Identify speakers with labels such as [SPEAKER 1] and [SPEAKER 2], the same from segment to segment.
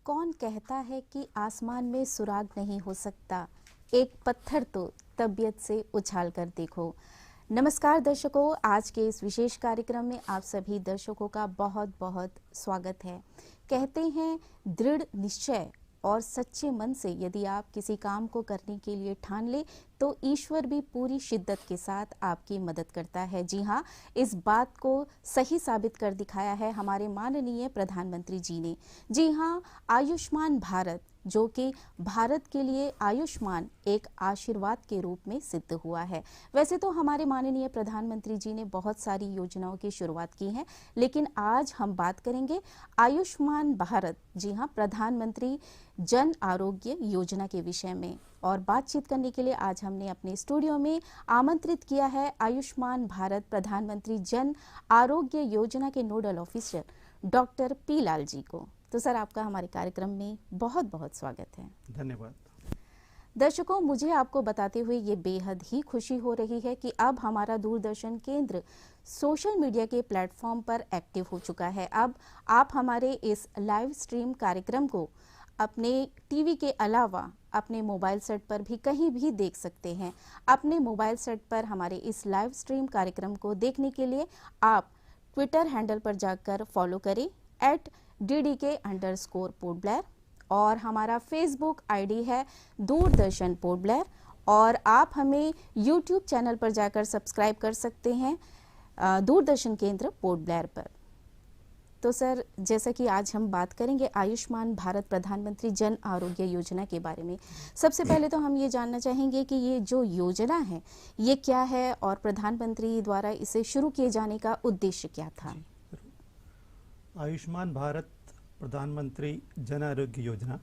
[SPEAKER 1] कौन कहता है कि आसमान में सुराग नहीं हो सकता, एक पत्थर तो तबीयत से उछाल कर देखो। नमस्कार दर्शकों, आज के इस विशेष कार्यक्रम में आप सभी दर्शकों का बहुत बहुत स्वागत है। कहते हैं दृढ़ निश्चय और सच्चे मन से यदि आप किसी काम को करने के लिए ठान ले तो ईश्वर भी पूरी शिद्दत के साथ आपकी मदद करता है। जी हाँ, इस बात को सही साबित कर दिखाया है हमारे माननीय प्रधानमंत्री जी ने। जी हाँ, आयुष्मान भारत जो कि भारत के लिए आयुष्मान एक आशीर्वाद के रूप में सिद्ध हुआ है। वैसे तो हमारे माननीय प्रधानमंत्री जी ने बहुत सारी योजनाओं की शुरुआत की है, लेकिन आज हम बात करेंगे आयुष्मान भारत, जी हाँ, प्रधानमंत्री जन आरोग्य योजना के विषय में। और बातचीत करने के लिए आज हमने अपने स्टूडियो में आमंत्रित किया है आयुष्मान भारत प्रधानमंत्री जन आरोग्य योजना के nodal officer doctor P Lal ji को। तो सर, आपका हमारे कार्यक्रम में बहुत बहुत स्वागत है।
[SPEAKER 2] धन्यवाद।
[SPEAKER 1] दर्शकों, मुझे आपको बताते हुए ये बेहद ही खुशी हो रही है कि अब हमारा दूरदर्शन केंद्र सोशल मीडिया के प्लेटफॉर्म पर एक्टिव हो चुका है। अब आप हमारे इस लाइव स्ट्रीम कार्यक्रम को अपने टीवी के अलावा अपने मोबाइल सेट पर भी कहीं भी देख सकते हैं। अपने मोबाइल सेट पर हमारे इस लाइव स्ट्रीम कार्यक्रम को देखने के लिए आप ट्विटर हैंडल पर जाकर फॉलो करें @DDK_पोर्ट ब्लेयर, और हमारा फेसबुक आईडी है दूरदर्शन पोर्ट ब्लेयर, और आप हमें यूट्यूब चैनल पर जाकर सब्सक्राइब कर सकते हैं दूरदर्शन केंद्र पोर्ट ब्लेयर पर। तो सर, जैसा कि आज हम बात करेंगे आयुष्मान भारत प्रधानमंत्री जन आरोग्य योजना के बारे में, सबसे पहले तो हम ये जानना चाहेंगे कि ये जो योजना है ये क्या है और प्रधानमंत्री द्वारा इसे शुरू किए जाने का उद्देश्य क्या था।
[SPEAKER 2] आयुष्मान भारत प्रधानमंत्री जन आरोग्य योजना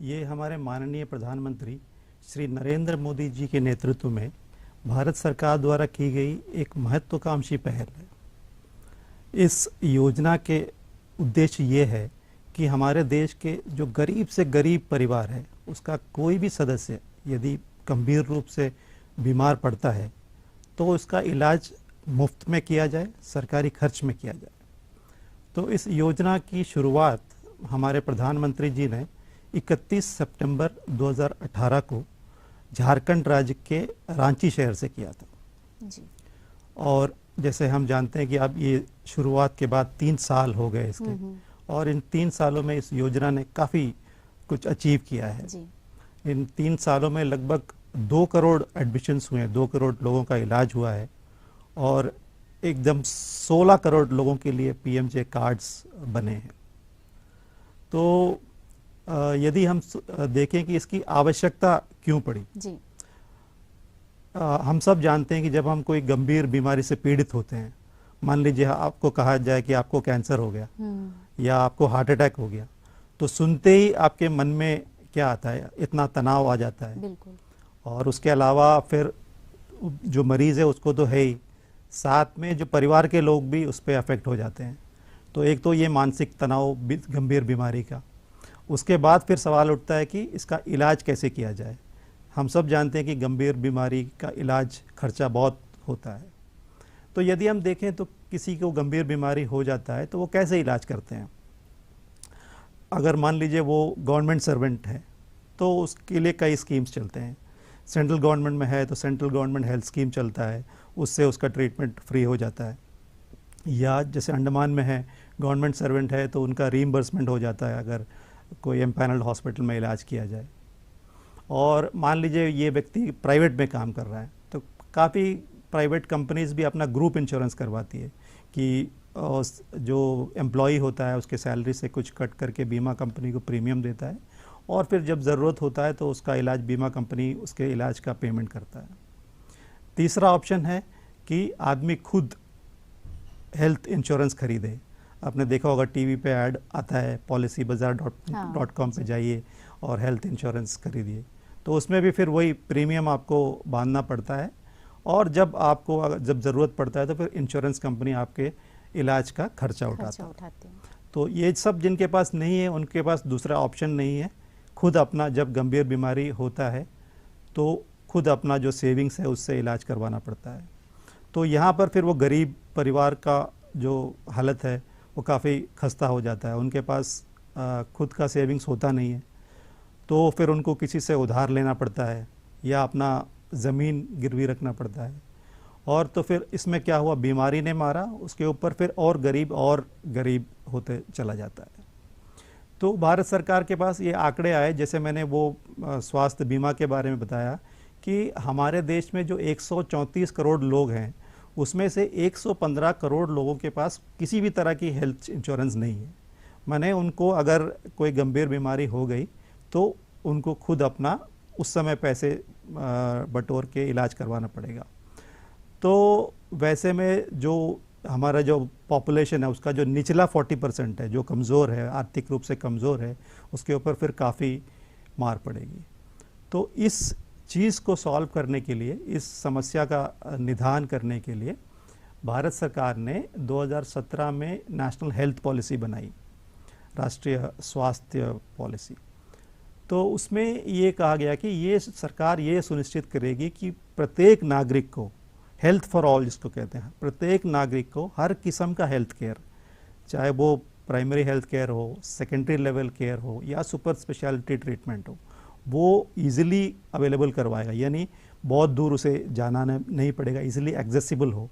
[SPEAKER 2] ये हमारे माननीय प्रधानमंत्री श्री नरेंद्र मोदी जी के नेतृत्व में भारत सरकार द्वारा की गई एक महत्वाकांक्षी पहल है। इस योजना के उद्देश्य ये है कि हमारे देश के जो गरीब से गरीब परिवार है उसका कोई भी सदस्य यदि गंभीर रूप से बीमार पड़ता है तो उसका इलाज मुफ्त में किया जाए, सरकारी खर्च में किया जाए। तो इस योजना की शुरुआत हमारे प्रधानमंत्री जी ने 31 सितंबर 2018 को झारखंड राज्य के रांची शहर से किया था
[SPEAKER 1] जी।
[SPEAKER 2] और जैसे हम जानते हैं कि अब ये शुरुआत के बाद 3 साल हो गए इसके, और इन 3 सालों में इस योजना ने काफ़ी कुछ अचीव किया है
[SPEAKER 1] जी।
[SPEAKER 2] इन 3 सालों में लगभग 2 करोड़ एडमिशन्स हुए हैं, 2 करोड़ लोगों का इलाज हुआ है, और एकदम 16 करोड़ लोगों के लिए पीएमजे कार्ड्स बने हैं। तो यदि हम देखें कि इसकी आवश्यकता क्यों पड़ी जी। हम सब जानते हैं कि जब हम कोई गंभीर बीमारी से पीड़ित होते हैं, मान लीजिए आपको कहा जाए कि आपको कैंसर हो गया या आपको हार्ट अटैक हो गया, तो सुनते ही आपके मन में क्या आता है, इतना तनाव आ जाता है।
[SPEAKER 1] बिल्कुल। और
[SPEAKER 2] उसके अलावा फिर जो मरीज़ है उसको तो है ही, साथ में जो परिवार के लोग भी उस पर अफेक्ट हो जाते हैं। तो एक तो ये मानसिक तनाव गंभीर बीमारी का, उसके बाद फिर सवाल उठता है कि इसका इलाज कैसे किया जाए। हम सब जानते हैं कि गंभीर बीमारी का इलाज खर्चा बहुत होता है। तो यदि हम देखें तो किसी को गंभीर बीमारी हो जाता है तो वो कैसे इलाज करते हैं। अगर मान लीजिए वो गवर्नमेंट सर्वेंट है तो उसके लिए कई स्कीम्स चलते हैं। सेंट्रल गवर्नमेंट में है तो सेंट्रल गवर्नमेंट हेल्थ स्कीम चलता है, उससे उसका ट्रीटमेंट फ्री हो जाता है। या जैसे अंडमान में है, गवर्नमेंट सर्वेंट है तो उनका रीइंबर्समेंट हो जाता है अगर कोई एम्पैनल्ड हॉस्पिटल में इलाज किया जाए। और मान लीजिए ये व्यक्ति प्राइवेट में काम कर रहा है तो काफ़ी प्राइवेट कंपनीज़ भी अपना ग्रुप इंश्योरेंस करवाती है कि जो एम्प्लॉई होता है उसके सैलरी से कुछ कट करके बीमा कंपनी को प्रीमियम देता है, और फिर जब ज़रूरत होता है तो उसका इलाज बीमा कंपनी उसके इलाज का पेमेंट करता है। तीसरा ऑप्शन है कि आदमी खुद हेल्थ इंश्योरेंस खरीदे। आपने देखा होगा टीवी पे ऐड आता है, policybazaar.com पे जाइए और हेल्थ इंश्योरेंस खरीदिए। तो उसमें भी फिर वही प्रीमियम आपको बांधना पड़ता है, और जब ज़रूरत पड़ता है तो फिर इंश्योरेंस कंपनी आपके इलाज का खर्चा उठाती है। तो ये सब जिनके पास नहीं है उनके पास दूसरा ऑप्शन नहीं है, खुद अपना जब गंभीर बीमारी होता है तो खुद अपना जो सेविंग्स है उससे इलाज करवाना पड़ता है। तो यहाँ पर फिर वो गरीब परिवार का जो हालत है वो काफ़ी खस्ता हो जाता है। उनके पास खुद का सेविंग्स होता नहीं है, तो फिर उनको किसी से उधार लेना पड़ता है या अपना ज़मीन गिरवी रखना पड़ता है। और तो फिर इसमें क्या हुआ, बीमारी ने मारा, उसके ऊपर फिर और गरीब होते चला जाता है। तो भारत सरकार के पास ये आंकड़े आए, जैसे मैंने वो स्वास्थ्य बीमा के बारे में बताया कि हमारे देश में जो 134 करोड़ लोग हैं, उसमें से 115 करोड़ लोगों के पास किसी भी तरह की हेल्थ इंश्योरेंस नहीं है। माने उनको अगर कोई गंभीर बीमारी हो गई तो उनको खुद अपना उस समय पैसे बटोर के इलाज करवाना पड़ेगा। तो वैसे में जो हमारा जो पॉपुलेशन है उसका जो निचला 40% है, जो कमज़ोर है, आर्थिक रूप से कमज़ोर है, उसके ऊपर फिर काफ़ी मार पड़ेगी। तो इस चीज़ को सॉल्व करने के लिए, इस समस्या का निदान करने के लिए भारत सरकार ने 2017 में नेशनल हेल्थ पॉलिसी बनाई, राष्ट्रीय स्वास्थ्य पॉलिसी। तो उसमें ये कहा गया कि ये सरकार ये सुनिश्चित करेगी कि प्रत्येक नागरिक को, हेल्थ फॉर ऑल जिसको कहते हैं, प्रत्येक नागरिक को हर किस्म का हेल्थ केयर, चाहे वो प्राइमरी हेल्थ केयर हो, सेकेंडरी लेवल केयर हो या सुपर स्पेशलिटी ट्रीटमेंट हो, वो इजीली अवेलेबल करवाएगा। यानी बहुत दूर उसे जाना नहीं पड़ेगा, इजीली एक्सेसिबल हो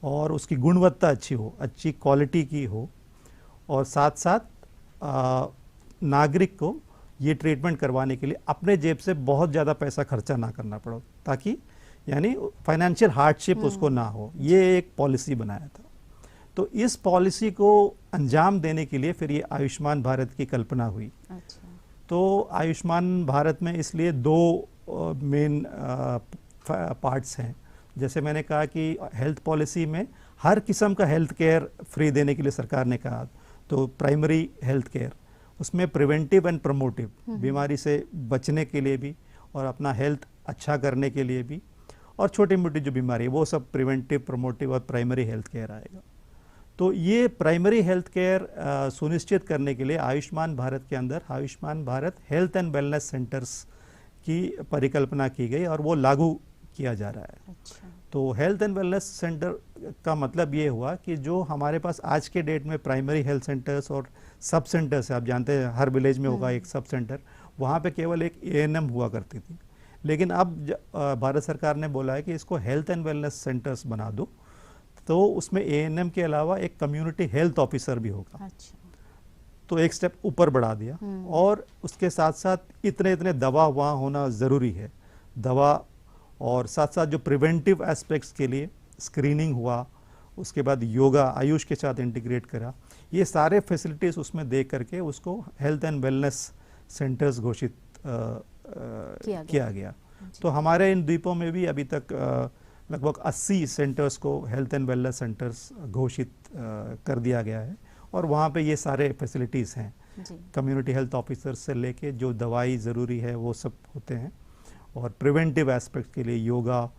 [SPEAKER 2] और उसकी गुणवत्ता अच्छी हो, अच्छी क्वालिटी की हो, और साथ साथ नागरिक को ये ट्रीटमेंट करवाने के लिए अपने जेब से बहुत ज़्यादा पैसा खर्चा ना करना पड़े, ताकि यानी फाइनेंशियल हार्डशिप उसको ना हो। ये एक पॉलिसी बनाया था। तो इस पॉलिसी को अंजाम देने के लिए फिर ये आयुष्मान भारत की कल्पना हुई।
[SPEAKER 1] अच्छा।
[SPEAKER 2] तो आयुष्मान भारत में इसलिए दो मेन पार्ट्स हैं। जैसे मैंने कहा कि हेल्थ पॉलिसी में हर किस्म का हेल्थ केयर फ्री देने के लिए सरकार ने कहा, तो प्राइमरी हेल्थ केयर, उसमें प्रिवेंटिव एंड प्रमोटिव, बीमारी से बचने के लिए भी और अपना हेल्थ अच्छा करने के लिए भी, और छोटी मोटी जो बीमारी है वो सब प्रिवेंटिव, प्रमोटिव और प्राइमरी हेल्थ केयर आएगा। तो ये प्राइमरी हेल्थ केयर सुनिश्चित करने के लिए आयुष्मान भारत के अंदर Ayushman Bharat health and wellness centres की परिकल्पना की गई और वो लागू किया जा रहा है।
[SPEAKER 1] अच्छा।
[SPEAKER 2] तो हेल्थ एंड वेलनेस सेंटर का मतलब ये हुआ कि जो हमारे पास आज के डेट में प्राइमरी हेल्थ सेंटर्स और सब सेंटर्स है, आप जानते हैं हर विलेज में होगा एक सब सेंटर, वहाँ पे केवल एक एएनएम हुआ करती थी। लेकिन अब भारत सरकार ने बोला है कि इसको हेल्थ एंड वेलनेस सेंटर्स बना दो, तो उसमें एएनएम के अलावा एक कम्युनिटी हेल्थ ऑफिसर भी होगा।
[SPEAKER 1] अच्छा।
[SPEAKER 2] तो एक स्टेप ऊपर बढ़ा दिया। और उसके साथ साथ इतने इतने दवा वहाँ होना ज़रूरी है, दवा, और साथ साथ जो प्रिवेंटिव एस्पेक्ट्स के लिए स्क्रीनिंग हुआ, उसके बाद योगा आयुष के साथ इंटीग्रेट करा, ये सारे फैसिलिटीज़ उसमें दे करके उसको हेल्थ एंड वेलनेस सेंटर्स घोषित किया गया। तो हमारे इन द्वीपों में भी अभी तक लगभग 80 सेंटर्स को हेल्थ एंड वेलनेस सेंटर्स घोषित कर दिया गया है, और वहाँ पे ये सारे फैसिलिटीज़ हैं। कम्युनिटी हेल्थ ऑफिसर से लेके जो दवाई ज़रूरी है वो सब होते हैं, और प्रिवेंटिव एस्पेक्ट के लिए योगा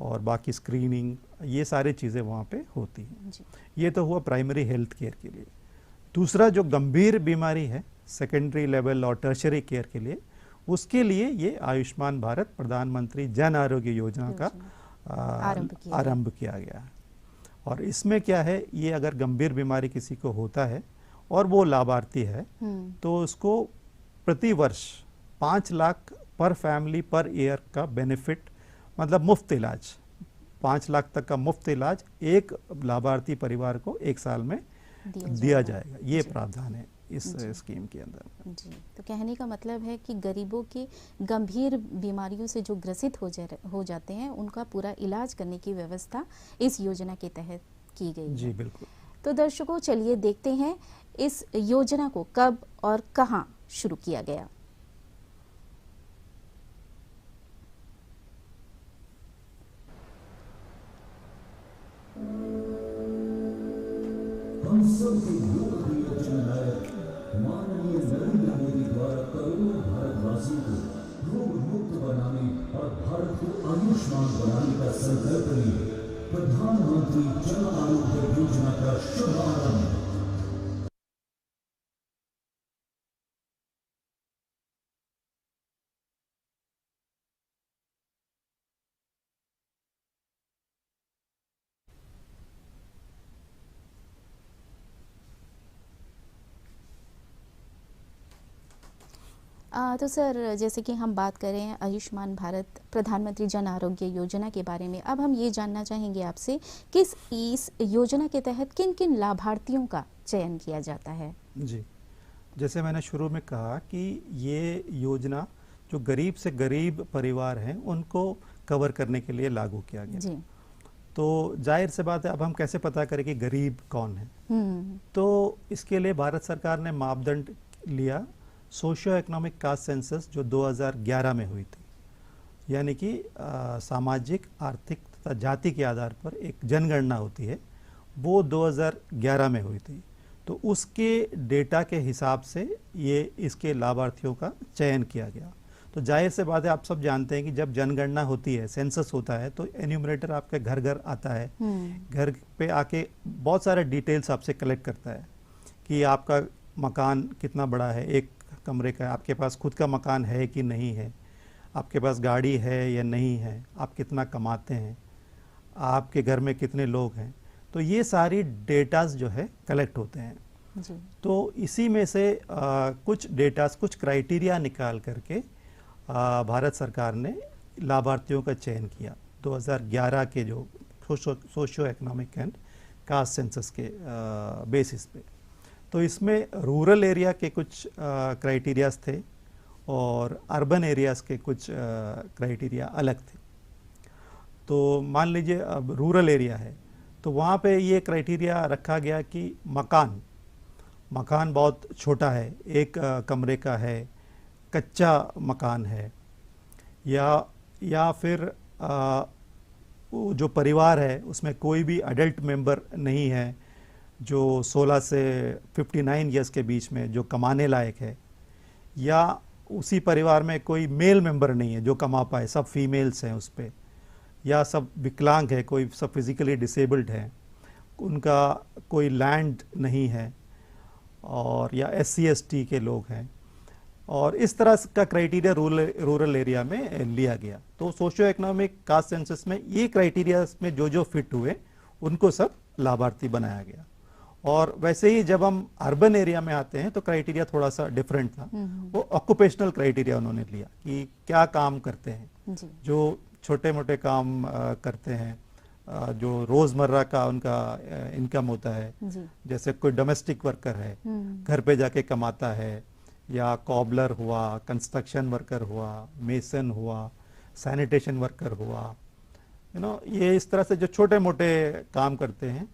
[SPEAKER 2] और बाकी स्क्रीनिंग, ये सारी चीज़ें वहाँ पे होती हैं। ये तो हुआ प्राइमरी हेल्थ केयर के लिए। दूसरा जो गंभीर बीमारी है सेकेंडरी लेवल और टर्शरी केयर के लिए, उसके लिए ये आयुष्मान भारत प्रधानमंत्री जन आरोग्य योजना का आरंभ किया गया है। और इसमें क्या है, ये अगर गंभीर बीमारी किसी को होता है और वो लाभार्थी है, तो उसको प्रति वर्ष 5 लाख पर फैमिली पर ईयर का बेनिफिट, मतलब मुफ्त इलाज, 5 लाख तक का मुफ्त इलाज एक लाभार्थी परिवार को 1 साल में दिया जाएगा। ये प्रावधान है इस स्कीम के अंदर।
[SPEAKER 1] जी, तो कहने का मतलब है कि गरीबों की गंभीर बीमारियों से जो ग्रसित हो जाते हैं, उनका पूरा इलाज करने की व्यवस्था इस योजना के तहत की गई है।
[SPEAKER 2] जी बिल्कुल।
[SPEAKER 1] तो दर्शकों, चलिए देखते हैं इस योजना को कब और कहां शुरू किया गया।
[SPEAKER 3] हम सबके लोकप्रिय जननायक माननीय नरेंद्र मोदी द्वारा करोड़ों भारतवासियों को रोग मुक्त बनाने और भारत को आयुष्मान बनाने का संकल्प लिए प्रधानमंत्री जन आरोग्य योजना का शुभारंभ।
[SPEAKER 1] तो सर, जैसे कि हम बात करें आयुष्मान भारत प्रधानमंत्री जन आरोग्य योजना के बारे में, अब हम ये जानना चाहेंगे आपसे कि इस योजना के तहत किन किन लाभार्थियों का चयन किया जाता है।
[SPEAKER 2] जी, जैसे मैंने शुरू में कहा कि ये योजना जो गरीब से गरीब परिवार हैं उनको कवर करने के लिए लागू किया गया।
[SPEAKER 1] जी।
[SPEAKER 2] तो जाहिर से बात है, अब हम कैसे पता करें कि गरीब कौन है? तो इसके लिए भारत सरकार ने मापदंड लिया सोशियो इकोनॉमिक कास्ट सेंसस जो 2011 में हुई थी, यानी कि सामाजिक, आर्थिक तथा जाति के आधार पर एक जनगणना होती है, वो 2011 में हुई थी। तो उसके डेटा के हिसाब से ये इसके लाभार्थियों का चयन किया गया। तो जाहिर से बात है, आप सब जानते हैं कि जब जनगणना होती है, सेंसस होता है, तो एन्यूमरेटर आपके घर घर आता है, घर पे आके बहुत सारे डिटेल्स आपसे कलेक्ट करता है कि आपका मकान कितना बड़ा है, एक कमरे का, आपके पास खुद का मकान है कि नहीं है, आपके पास गाड़ी है या नहीं है, आप कितना कमाते हैं, आपके घर में कितने लोग हैं। तो ये सारी डेटास जो है कलेक्ट होते हैं
[SPEAKER 1] जी।
[SPEAKER 2] तो इसी में से कुछ डेटास, कुछ क्राइटेरिया निकाल करके भारत सरकार ने लाभार्थियों का चयन किया 2011 के जो socio economic and caste census के बेसिस पे। तो इसमें रूरल एरिया के कुछ क्राइटेरियाज थे और अर्बन एरियाज के कुछ क्राइटेरिया अलग थे। तो मान लीजिए अब रूरल एरिया है तो वहाँ पे ये क्राइटेरिया रखा गया कि मकान बहुत छोटा है, एक कमरे का है, कच्चा मकान है, या फिर जो परिवार है उसमें कोई भी अडल्ट मेंबर नहीं है जो 16 से 59 ईयर्स के बीच में जो कमाने लायक है, या उसी परिवार में कोई मेल मेंबर नहीं है जो कमा पाए, सब फीमेल्स हैं उस पर, या सब विकलांग है, कोई सब फिजिकली डिसेबल्ड है, उनका कोई लैंड नहीं है, और या SC ST के लोग हैं, और इस तरह का क्राइटेरिया रूरल एरिया में लिया गया। तो सोशियो इकोनॉमिक कास्ट सेंसस में ये क्राइटेरिया में जो जो फिट हुए उनको सब लाभार्थी बनाया गया। और वैसे ही जब हम अर्बन एरिया में आते हैं तो क्राइटेरिया थोड़ा सा डिफरेंट था। वो ऑक्यूपेशनल क्राइटेरिया उन्होंने लिया कि क्या काम करते हैं
[SPEAKER 1] जी।
[SPEAKER 2] जो छोटे मोटे काम करते हैं, जो रोजमर्रा का उनका इनकम होता है
[SPEAKER 1] जी।
[SPEAKER 2] जैसे कोई डोमेस्टिक वर्कर है, घर पे जाके कमाता है, या कॉबलर हुआ, कंस्ट्रक्शन वर्कर हुआ, मेसन हुआ, सैनिटेशन वर्कर हुआ, ये इस तरह से जो छोटे मोटे काम करते हैं,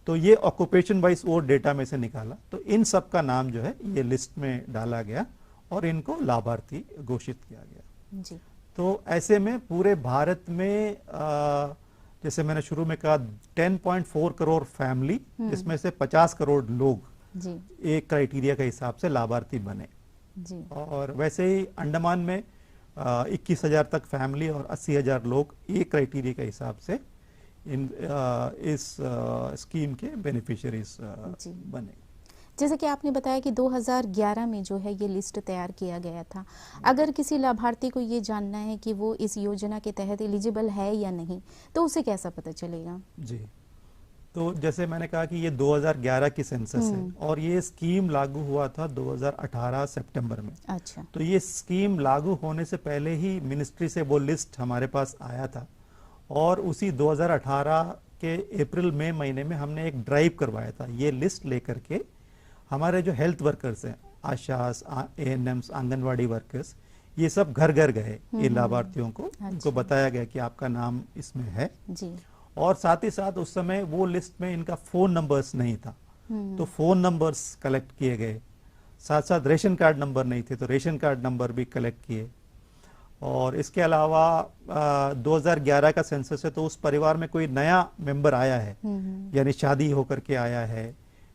[SPEAKER 2] तो ये ऑक्यूपेशन वाइज वो डेटा में से निकाला। तो इन सब का नाम जो है ये लिस्ट में डाला गया और इनको लाभार्थी घोषित किया गया
[SPEAKER 1] जी।
[SPEAKER 2] तो ऐसे में पूरे भारत में जैसे मैंने शुरू में कहा 10.4 करोड़ फैमिली, जिसमें से 50 करोड़ लोग
[SPEAKER 1] जी। एक
[SPEAKER 2] क्राइटेरिया के हिसाब से लाभार्थी बने
[SPEAKER 1] जी।
[SPEAKER 2] और वैसे ही अंडमान में 21,000 तक फैमिली और 80,000 लोग एक क्राइटेरिया के हिसाब से इस स्कीम के बेनिफिशियरीज बने।
[SPEAKER 1] जैसे कि आपने बताया कि 2011 में जो है ये लिस्ट तैयार किया गया था। अगर किसी लाभार्थी को ये जानना है कि वो इस योजना के तहत एलिजिबल है या नहीं, तो उसे कैसा पता चलेगा?
[SPEAKER 2] जी, तो जैसे मैंने कहा कि ये 2011 की सेंसस है और ये स्कीम लागू हुआ था 2018 सितंबर में।
[SPEAKER 1] अच्छा।
[SPEAKER 2] तो ये स्कीम लागू होने से पहले ही मिनिस्ट्री से वो लिस्ट हमारे पास आया था और उसी 2018 के अप्रैल मई महीने में हमने एक ड्राइव करवाया था। ये लिस्ट लेकर के हमारे जो हेल्थ वर्कर्स हैं, आशास, ANMs, आंगनवाड़ी वर्कर्स, ये सब घर घर गए ये लाभार्थियों को।
[SPEAKER 1] अच्छा।
[SPEAKER 2] उनको बताया गया कि आपका नाम इसमें है
[SPEAKER 1] जी।
[SPEAKER 2] और साथ ही साथ उस समय वो लिस्ट में इनका फ़ोन नंबर्स नहीं था, तो फ़ोन नंबर्स कलेक्ट किए गए। साथ साथ रेशन कार्ड नंबर नहीं थे तो रेशन कार्ड नंबर भी कलेक्ट किए। और इसके अलावा 2011 का सेंसस है तो उस परिवार में कोई नया मेंबर आया है, यानी शादी होकर के आया है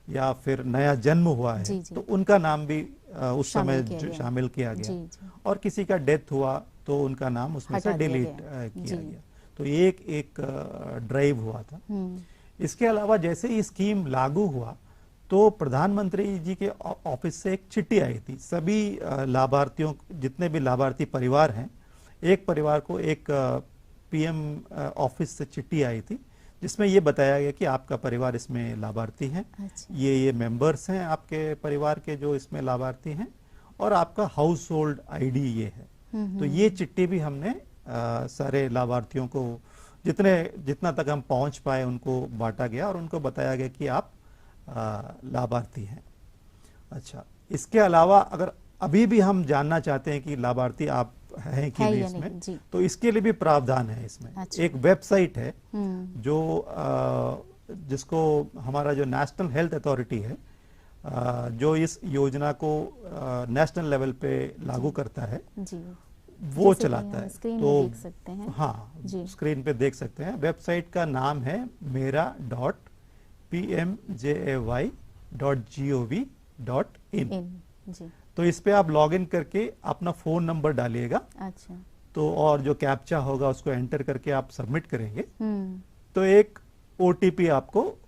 [SPEAKER 2] या फिर नया जन्म हुआ है, तो उनका नाम भी उस समय शामिल किया गया। और किसी का डेथ हुआ तो उनका नाम उसमें से डिलीट किया गया। तो एक ड्राइव हुआ था। इसके अलावा जैसे ही स्कीम लागू हुआ तो प्रधानमंत्री जी के ऑफिस से एक चिट्ठी आई थी सभी लाभार्थियों, जितने भी लाभार्थी परिवार हैं, एक परिवार को एक PM ऑफिस से चिट्ठी आई थी जिसमें ये बताया गया कि आपका परिवार इसमें लाभार्थी है।
[SPEAKER 1] अच्छा।
[SPEAKER 2] ये मेंबर्स हैं आपके परिवार के जो इसमें लाभार्थी हैं और आपका हाउस होल्ड आईडी ये है। तो ये चिट्ठी भी हमने सारे लाभार्थियों को जितना तक हम पहुंच पाए उनको बांटा गया और उनको बताया गया कि आप लाभार्थी हैं। अच्छा, इसके अलावा अगर अभी भी हम जानना चाहते हैं कि लाभार्थी आप हैं कि नहीं इसमें, तो इसके लिए भी प्रावधान है इसमें।
[SPEAKER 1] अच्छा।
[SPEAKER 2] एक वेबसाइट है जो जिसको हमारा जो नेशनल हेल्थ अथॉरिटी है जो इस योजना को नेशनल लेवल पे लागू करता है जी, वो चलाता है। तो
[SPEAKER 1] देख सकते हैं।
[SPEAKER 2] हाँ, स्क्रीन पे देख सकते हैं। वेबसाइट का नाम है mera.pmjay.gov.in जी। तो इस पे आप लॉगिन करके अपना फोन नंबर डालिएगा। अच्छा। तो और जो कैप्चा होगा उसको एंटर करके आप सबमिट करेंगे तो एक ओटीपी आपको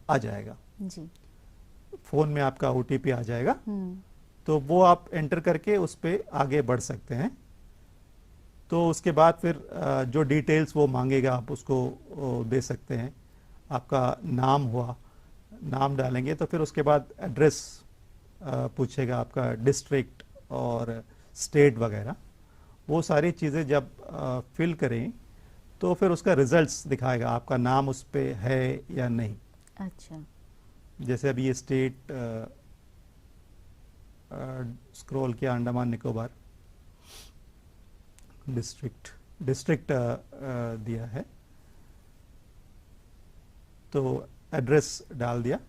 [SPEAKER 2] आ जाएगा जी। फोन में आपका ओटीपी आ जाएगा तो वो आप एंटर करके उस पे आगे बढ़ सकते हैं। तो उसके बाद फिर जो डिटेल्स वो मांगेगा आप उसको दे सकते हैं। आपका नाम हुआ, नाम डालेंगे तो फिर उसके बाद एड्रेस पूछेगा, आपका डिस्ट्रिक्ट और स्टेट वगैरह। वो सारी चीज़ें जब फिल करें तो फिर उसका रिजल्ट्स दिखाएगा आपका नाम उस पे है या नहीं। अच्छा। जैसे अभी ये स्टेट स्क्रॉल किया, अंडमान निकोबार, डिस्ट्रिक्ट दिया है तो एड्रेस डाल दिया।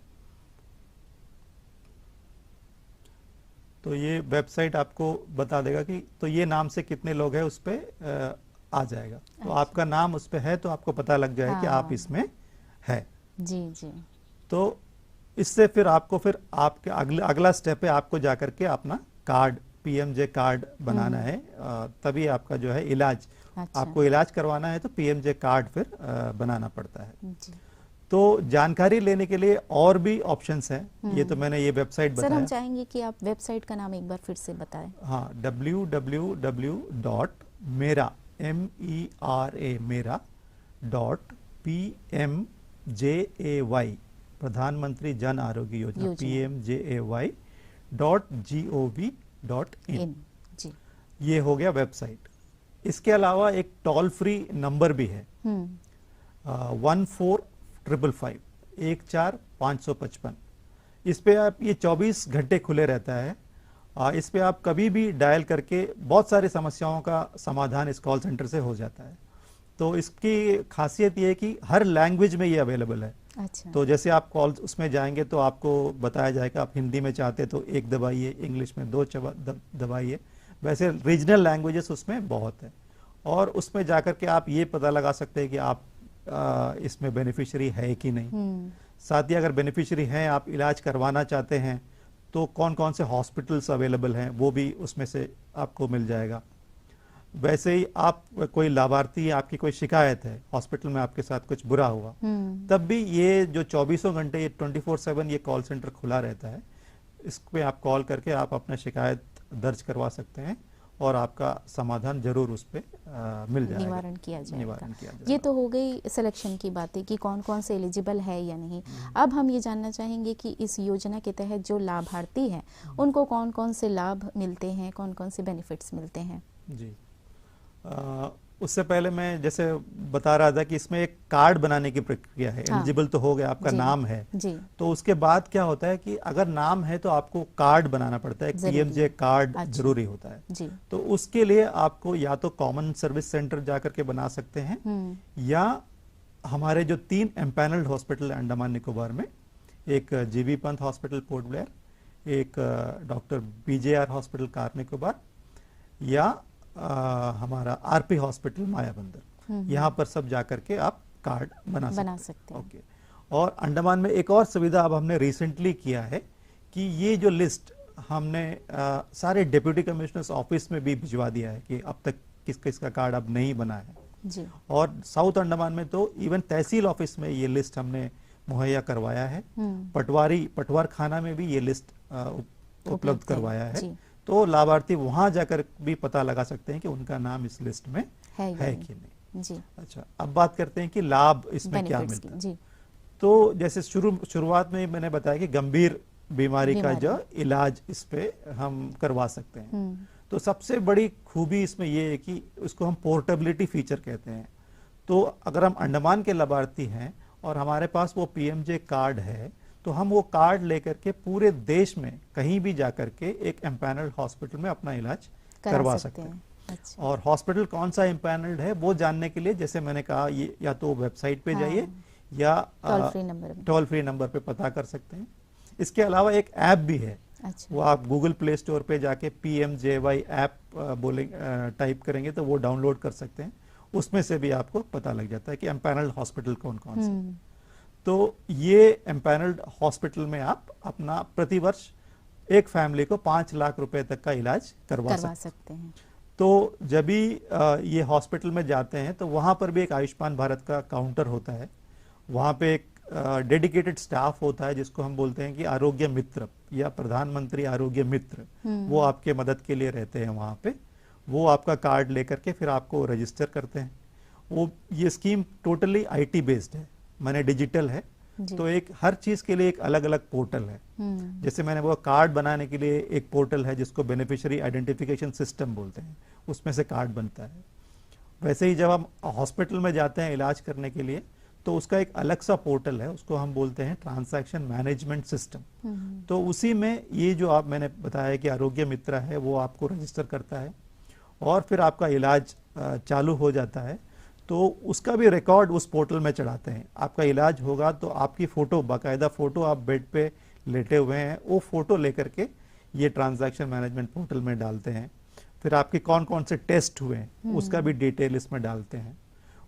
[SPEAKER 2] तो ये वेबसाइट आपको बता देगा कि तो ये नाम से कितने लोग हैं, उस पे आ जाएगा। तो आपका नाम उस पे है तो आपको पता लग जाए कि आप इसमें है जी जी। तो इससे फिर आपको फिर आपके अगला स्टेप है आपको जाकर के अपना कार्ड, पीएमजे कार्ड बनाना है। तभी आपका जो है इलाज, आपको इलाज करवाना है तो पीएमजे कार्ड फिर बनाना पड़ता है जी। तो जानकारी लेने के लिए और भी ऑप्शंस हैं। ये तो मैंने ये वेबसाइट बताया।
[SPEAKER 1] सर हम चाहेंगे कि आप वेबसाइट का नाम एक बार फिर से बताएं।
[SPEAKER 2] हाँ, www.mera.pmjay प्रधानमंत्री जन आरोग्य योजना PMJAY.gov.in जी। ये हो गया वेबसाइट। इसके अलावा एक टोल फ्री नंबर भी है 1455 इस पे आप, ये 24 घंटे खुले रहता है। इस पे आप कभी भी डायल करके बहुत सारी समस्याओं का समाधान इस कॉल सेंटर से हो जाता है। तो इसकी खासियत ये है कि हर लैंग्वेज में ये अवेलेबल है। अच्छा। तो जैसे आप कॉल उसमें जाएंगे तो आपको बताया जाएगा आप हिंदी में चाहते तो 1 दबाइए, इंग्लिश में 2 दबाइए। वैसे रीजनल लैंग्वेजेस उसमें बहुत है और उसमें जाकर के आप ये पता लगा सकते हैं कि आप इसमें बेनिफिशियरी है कि नहीं। साथ ही अगर बेनिफिशियरी हैं, आप इलाज करवाना चाहते हैं तो कौन कौन से हॉस्पिटल्स अवेलेबल हैं वो भी उसमें से आपको मिल जाएगा। वैसे ही आप कोई लाभार्थी, आपकी कोई शिकायत है, हॉस्पिटल में आपके साथ कुछ बुरा हुआ, तब भी ये जो 24 घंटे ये 24/7 ये कॉल सेंटर खुला रहता है। इस पे आप कॉल करके आप अपना शिकायत दर्ज करवा सकते हैं और आपका समाधान जरूर उस पे मिल जाएगा,
[SPEAKER 1] निवारण किया जाएगा। ये तो हो गई सिलेक्शन की बातें कि कौन कौन से एलिजिबल है या नहीं। अब हम ये जानना चाहेंगे कि इस योजना के तहत जो लाभार्थी हैं उनको कौन कौन से लाभ मिलते हैं, कौन कौन से बेनिफिट्स मिलते हैं
[SPEAKER 2] जी। उससे पहले मैं जैसे बता रहा था कि इसमें एक कार्ड बनाने की प्रक्रिया है। एलिजिबल तो हो गया, आपका नाम है जी। तो उसके बाद क्या होता है कि अगर नाम है तो आपको कार्ड बनाना पड़ता है, पीएमजे कार्ड जरूरी होता है जी। तो उसके लिए आपको या तो कॉमन सर्विस सेंटर जाकर के बना सकते हैं या हमारे जो 3 एम्पैनल्ड हॉस्पिटल अंडमान निकोबार में, एक GB Pant hospital port Blair, एक डॉक्टर बीजेआर हॉस्पिटल कार निकोबार या हमारा आरपी हॉस्पिटल मायाबंदर, यहाँ पर सब जाकर के आप कार्ड बना सकते हैं। ओके। और अंडमान में एक और सुविधा अब हमने रिसेंटली किया है कि ये जो लिस्ट हमने सारे डिप्यूटी कमिश्नर्स ऑफिस में भी भिजवा दिया है कि अब तक किस किस का कार्ड अब नहीं बना है जी। और साउथ अंडमान में तो इवन तहसील ऑफिस में ये लिस्ट हमने मुहैया करवाया है। पटवार खाना में भी ये लिस्ट उपलब्ध करवाया है। तो लाभार्थी वहां जाकर भी पता लगा सकते हैं कि उनका नाम इस लिस्ट में है कि नहीं जी। अच्छा, अब बात करते हैं कि लाभ इसमें क्या मिलता है जी। तो जैसे शुरुआत में मैंने बताया कि गंभीर बीमारी का
[SPEAKER 1] बीमारी।
[SPEAKER 2] जो इलाज इस पे हम करवा सकते हैं। तो सबसे बड़ी खूबी इसमें ये है कि उसको हम पोर्टेबिलिटी फीचर कहते हैं। तो अगर हम अंडमान के लाभार्थी हैं और हमारे पास वो पीएमजे कार्ड है, तो हम वो कार्ड लेकर के पूरे देश में कहीं भी जाकर के एक एम्पैनल्ड हॉस्पिटल में अपना इलाज करवा सकते हैं।
[SPEAKER 1] अच्छा।
[SPEAKER 2] और हॉस्पिटल कौन सा एम्पैनल्ड है वो जानने के लिए, जैसे मैंने कहा, ये या तो वेबसाइट पे जाइए या टोल फ्री नंबर पे पता कर सकते हैं। इसके अलावा एक ऐप भी है।
[SPEAKER 1] अच्छा।
[SPEAKER 2] वो आप गूगल प्ले स्टोर पे जाके PMJY ऐप टाइप करेंगे तो वो डाउनलोड कर सकते हैं। उसमें से भी आपको पता लग जाता है कि एम्पैनल्ड हॉस्पिटल कौन कौन से। तो ये एम्पैनल्ड हॉस्पिटल में आप अपना प्रतिवर्ष एक फैमिली को 5 लाख रुपए तक का इलाज करवा सकते हैं। तो जब भी ये हॉस्पिटल में जाते हैं तो वहाँ पर भी एक आयुष्मान भारत का काउंटर होता है। वहाँ पे एक डेडिकेटेड स्टाफ होता है जिसको हम बोलते हैं कि आरोग्य मित्र या प्रधानमंत्री आरोग्य मित्र। वो आपके मदद के लिए रहते हैं वहाँ पे। वो आपका कार्ड लेकर के फिर आपको रजिस्टर करते हैं। वो ये स्कीम टोटली IT बेस्ड है, माने डिजिटल है। तो एक हर चीज के लिए एक अलग अलग पोर्टल है। जैसे मैंने वो कार्ड बनाने के लिए एक पोर्टल है जिसको बेनिफिशियरी आइडेंटिफिकेशन सिस्टम बोलते हैं, उसमें से कार्ड बनता है। वैसे ही जब हम हॉस्पिटल में जाते हैं इलाज करने के लिए तो उसका एक अलग सा पोर्टल है, उसको हम बोलते हैं ट्रांजैक्शन मैनेजमेंट सिस्टम। तो उसी में ये जो आप मैंने बताया कि आरोग्य मित्र है वो आपको रजिस्टर करता है और फिर आपका इलाज चालू हो जाता है। तो उसका भी रिकॉर्ड उस पोर्टल में चढ़ाते हैं। आपका इलाज होगा तो आपकी फोटो, बाकायदा फोटो, आप बेड पे लेटे हुए हैं, वो फोटो लेकर के ये ट्रांजैक्शन मैनेजमेंट पोर्टल में डालते हैं। फिर आपके कौन कौन से टेस्ट हुए हैं उसका भी डिटेल इसमें डालते हैं।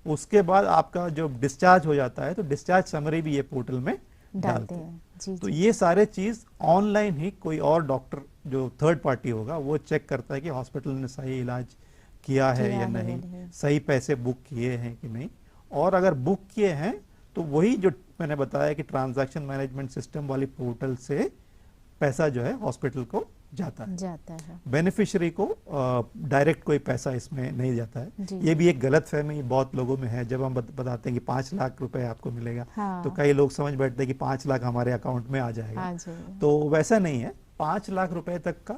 [SPEAKER 2] उसके बाद आपका जो डिस्चार्ज हो जाता है तो डिस्चार्ज समरी भी ये पोर्टल में डालते हैं। तो ये सारे चीज ऑनलाइन ही कोई और डॉक्टर जो थर्ड पार्टी होगा वो चेक करता है कि हॉस्पिटल ने सही इलाज किया है या नहीं, सही पैसे बुक किए हैं कि नहीं। और अगर बुक किए हैं तो वही जो मैंने बताया कि ट्रांजैक्शन मैनेजमेंट सिस्टम वाली पोर्टल से पैसा जो है हॉस्पिटल को जाता है। बेनिफिशियरी को डायरेक्ट कोई पैसा इसमें नहीं जाता है। ये भी एक गलतफहमी बहुत लोगों में है। जब हम बताते हैं कि 5 लाख रुपए आपको मिलेगा, तो कई लोग समझ बैठते हैं कि 5 लाख हमारे अकाउंट में आ जाएगा। तो वैसा नहीं है। 5 लाख रुपए तक का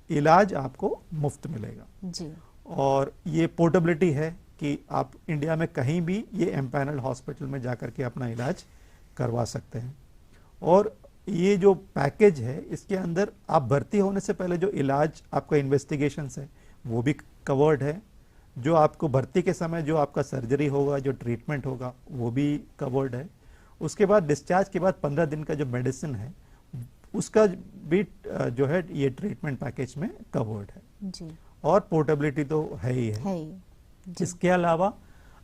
[SPEAKER 2] इलाज आपको मुफ्त मिलेगा जी। और ये पोर्टेबिलिटी है कि आप इंडिया में कहीं भी ये एम्पैनल्ड हॉस्पिटल में जाकर के अपना इलाज करवा सकते हैं। और ये जो पैकेज है इसके अंदर आप भर्ती होने से पहले जो इलाज आपका इन्वेस्टिगेशन है वो भी कवर्ड है। जो आपको भर्ती के समय जो आपका सर्जरी होगा, जो ट्रीटमेंट होगा, वो भी कवर्ड है। उसके बाद डिस्चार्ज के बाद 15 दिन का जो मेडिसिन है उसका भी जो है ये ट्रीटमेंट पैकेज में कवर्ड है जी। और पोर्टेबिलिटी तो है ही है। इसके अलावा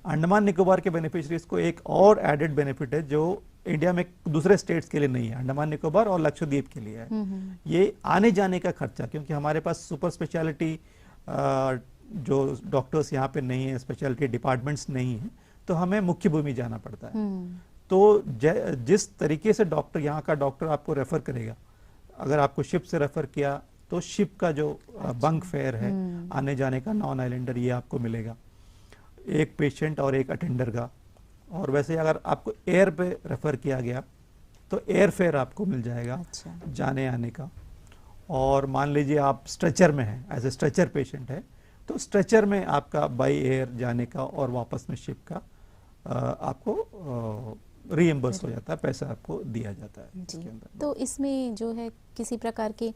[SPEAKER 2] अंडमान निकोबार के बेनिफिशरीज को एक और एडेड बेनिफिट है जो इंडिया में दूसरे स्टेट्स के लिए नहीं है, अंडमान निकोबार और लक्षद्वीप के लिए है। ये आने जाने का खर्चा, क्योंकि हमारे पास सुपर स्पेशलिटी जो डॉक्टर्स यहाँ पे नहीं है, स्पेशलिटी डिपार्टमेंट्स नहीं है, तो हमें मुख्य भूमि जाना पड़ता है। तो जिस तरीके से डॉक्टर यहाँ का डॉक्टर आपको रेफर करेगा, अगर आपको शिप से रेफर किया तो शिप का जो बंक फेयर है आने जाने का, नॉन आइलैंडर, ये आपको मिलेगा, एक पेशेंट और एक अटेंडर का। और वैसे अगर आपको एयर पे रेफर किया गया तो एयर फेयर आपको मिल जाएगा जाने आने का। और मान लीजिए आप स्ट्रेचर में हैं, एज ए स्ट्रेचर पेशेंट है, तो स्ट्रेचर में आपका बाई एयर जाने का और वापस में शिप का आपको रीएम्बर्स हो जाता है, पैसा आपको दिया जाता है इसके अंदर।
[SPEAKER 1] तो इसमें जो है किसी प्रकार के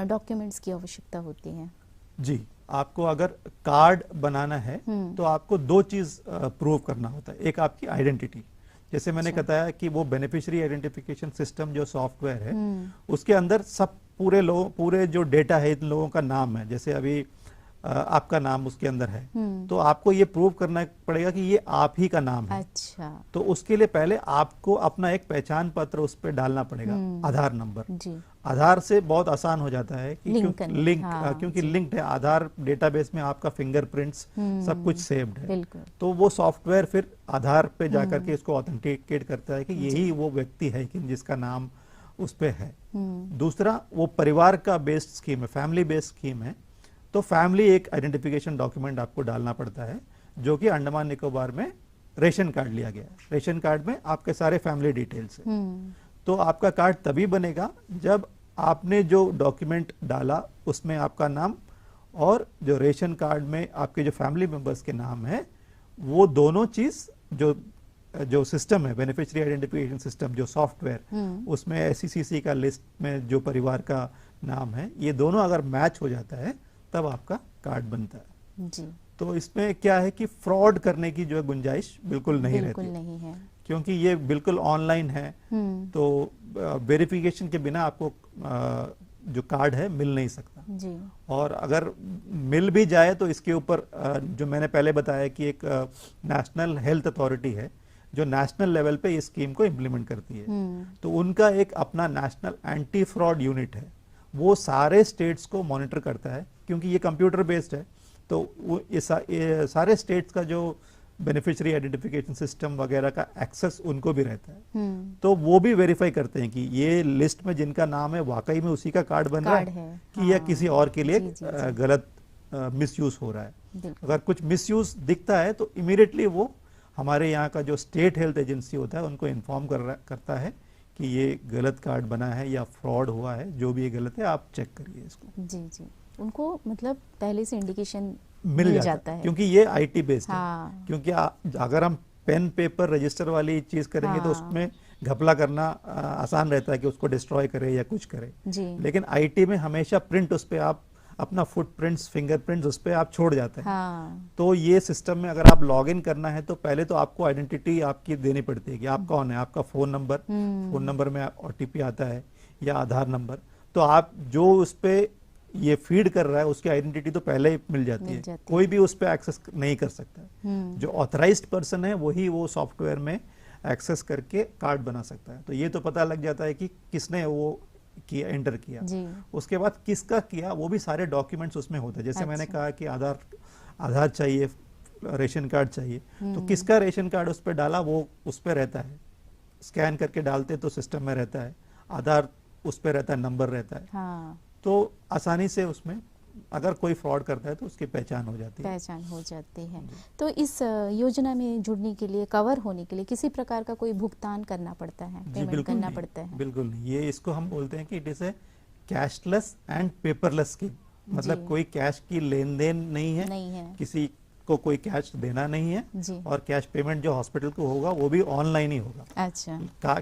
[SPEAKER 1] डॉक्यूमेंट्स की आवश्यकता होती है
[SPEAKER 2] जी। आपको अगर कार्ड बनाना है तो आपको 2 चीज प्रूव करना होता है। एक आपकी आइडेंटिटी, जैसे मैंने बताया कि वो बेनिफिशियरी आइडेंटिफिकेशन सिस्टम जो सॉफ्टवेयर है उसके अंदर सब पूरे जो डेटा है इन लोगों का नाम है। जैसे अभी आपका नाम उसके अंदर है, तो आपको ये प्रूव करना पड़ेगा कि ये आप ही का नाम है।
[SPEAKER 1] अच्छा।
[SPEAKER 2] तो उसके लिए पहले आपको अपना एक पहचान पत्र उस पर डालना पड़ेगा, आधार नंबर जी। आधार से बहुत आसान हो जाता है कि क्योंकि लिंक्ड है आधार डेटाबेस में, आपका फिंगरप्रिंट्स सब कुछ सेव्ड है। तो वो सॉफ्टवेयर फिर आधार पे जाकर के इसको ऑथेंटिकेट करता है कि यही वो व्यक्ति है कि जिसका नाम उस पे है। दूसरा, वो परिवार का बेस्ड स्कीम है, फैमिली बेस्ड स्कीम है, तो फैमिली एक आइडेंटिफिकेशन डॉक्यूमेंट आपको डालना पड़ता है, जो कि अंडमान निकोबार में रेशन कार्ड लिया गया है। रेशन कार्ड में आपके सारे फैमिली डिटेल्स हैं। तो आपका कार्ड तभी बनेगा जब आपने जो डॉक्यूमेंट डाला उसमें आपका नाम और जो रेशन कार्ड में आपके जो फैमिली मेंबर्स के नाम है, वो दोनों चीज़ जो सिस्टम है, बेनिफिशियरी आइडेंटिफिकेशन सिस्टम जो सॉफ्टवेयर, उसमें SECC का लिस्ट में जो परिवार का नाम है, ये दोनों अगर मैच हो जाता है तब आपका कार्ड बनता है
[SPEAKER 1] जी।
[SPEAKER 2] तो इसमें क्या है कि फ्रॉड करने की जो गुंजाइश बिल्कुल नहीं
[SPEAKER 1] बिल्कुल
[SPEAKER 2] रहती,
[SPEAKER 1] नहीं है।
[SPEAKER 2] क्योंकि ये बिल्कुल ऑनलाइन है। तो वेरिफिकेशन के बिना आपको जो कार्ड है मिल नहीं सकता
[SPEAKER 1] जी।
[SPEAKER 2] और अगर मिल भी जाए तो इसके ऊपर जो मैंने पहले बताया कि एक नेशनल हेल्थ अथॉरिटी है जो नेशनल लेवल पे इस स्कीम को इम्प्लीमेंट करती है। तो उनका एक अपना नेशनल एंटी फ्रॉड यूनिट है, वो सारे स्टेट्स को मॉनिटर करता है, क्योंकि ये कंप्यूटर बेस्ड है। तो वो ये सारे स्टेट्स का जो बेनिफिशियरी आइडेंटिफिकेशन सिस्टम वगैरह का एक्सेस उनको भी रहता है। तो वो भी वेरीफाई करते हैं कि ये लिस्ट में जिनका नाम है वाकई में उसी का कार्ड बन रहा है कि या किसी और के लिए गलत मिसयूज हो रहा है। अगर कुछ मिसयूज दिखता है तो इमीडिएटली वो हमारे यहाँ का जो स्टेट हेल्थ एजेंसी होता है उनको इन्फॉर्म करता है कि ये गलत कार्ड बना है या फ्रॉड हुआ है, जो भी ये गलत है आप चेक करिए इसको।
[SPEAKER 1] जी जी, उनको मतलब पहले से इंडिकेशन
[SPEAKER 2] मिल जाता है, क्योंकि ये IT बेस्ड है। क्योंकि अगर हम पेन पेपर रजिस्टर वाली चीज करेंगे तो उसमें घपला करना आसान रहता है कि उसको डिस्ट्रॉय करे या कुछ करे
[SPEAKER 1] जी।
[SPEAKER 2] लेकिन IT में हमेशा प्रिंट उस पर आप अपना फुटप्रिंट्स, फिंगरप्रिंट्स उस पर आप छोड़ जाते हैं। तो ये सिस्टम में अगर आप लॉग इन करना है तो पहले तो आपको आइडेंटिटी आपकी देनी पड़ती है कि आप कौन है, आपका फोन नंबर में OTP आता है या आधार नंबर। तो आप जो उस पर ये फीड कर रहा है उसकी आइडेंटिटी तो पहले ही मिल जाती है, कोई भी उस पर एक्सेस नहीं कर सकता। जो ऑथराइज्ड पर्सन है वही वो सॉफ्टवेयर में एक्सेस करके कार्ड बना सकता है। तो ये तो पता लग जाता है कि किसने वो किया, एंटर किया। उसके बाद किसका किया वो भी सारे डॉक्यूमेंट्स उसमें होते हैं। जैसे मैंने कहा कि आधार चाहिए, रेशन कार्ड चाहिए, तो किसका रेशन कार्ड उस पर डाला वो उस पर रहता है, स्कैन करके डालते तो सिस्टम में रहता है, आधार उस पर रहता है, नंबर रहता है। तो आसानी से उसमें अगर कोई फ्रॉड करता है तो उसकी पहचान हो जाती है।
[SPEAKER 1] तो इस योजना में जुड़ने के लिए, कवर होने के लिए किसी प्रकार का कोई भुगतान करना पड़ता है, पेमेंट करना पड़ता है?
[SPEAKER 2] बिल्कुल नहीं, ये इसको हम बोलते हैं कि it is a cashless and paperless scheme. मतलब कोई कैश की लेन देन नहीं है, किसी को कोई कैश देना नहीं है और कैश पेमेंट जो हॉस्पिटल को होगा वो भी ऑनलाइन ही होगा।
[SPEAKER 1] अच्छा,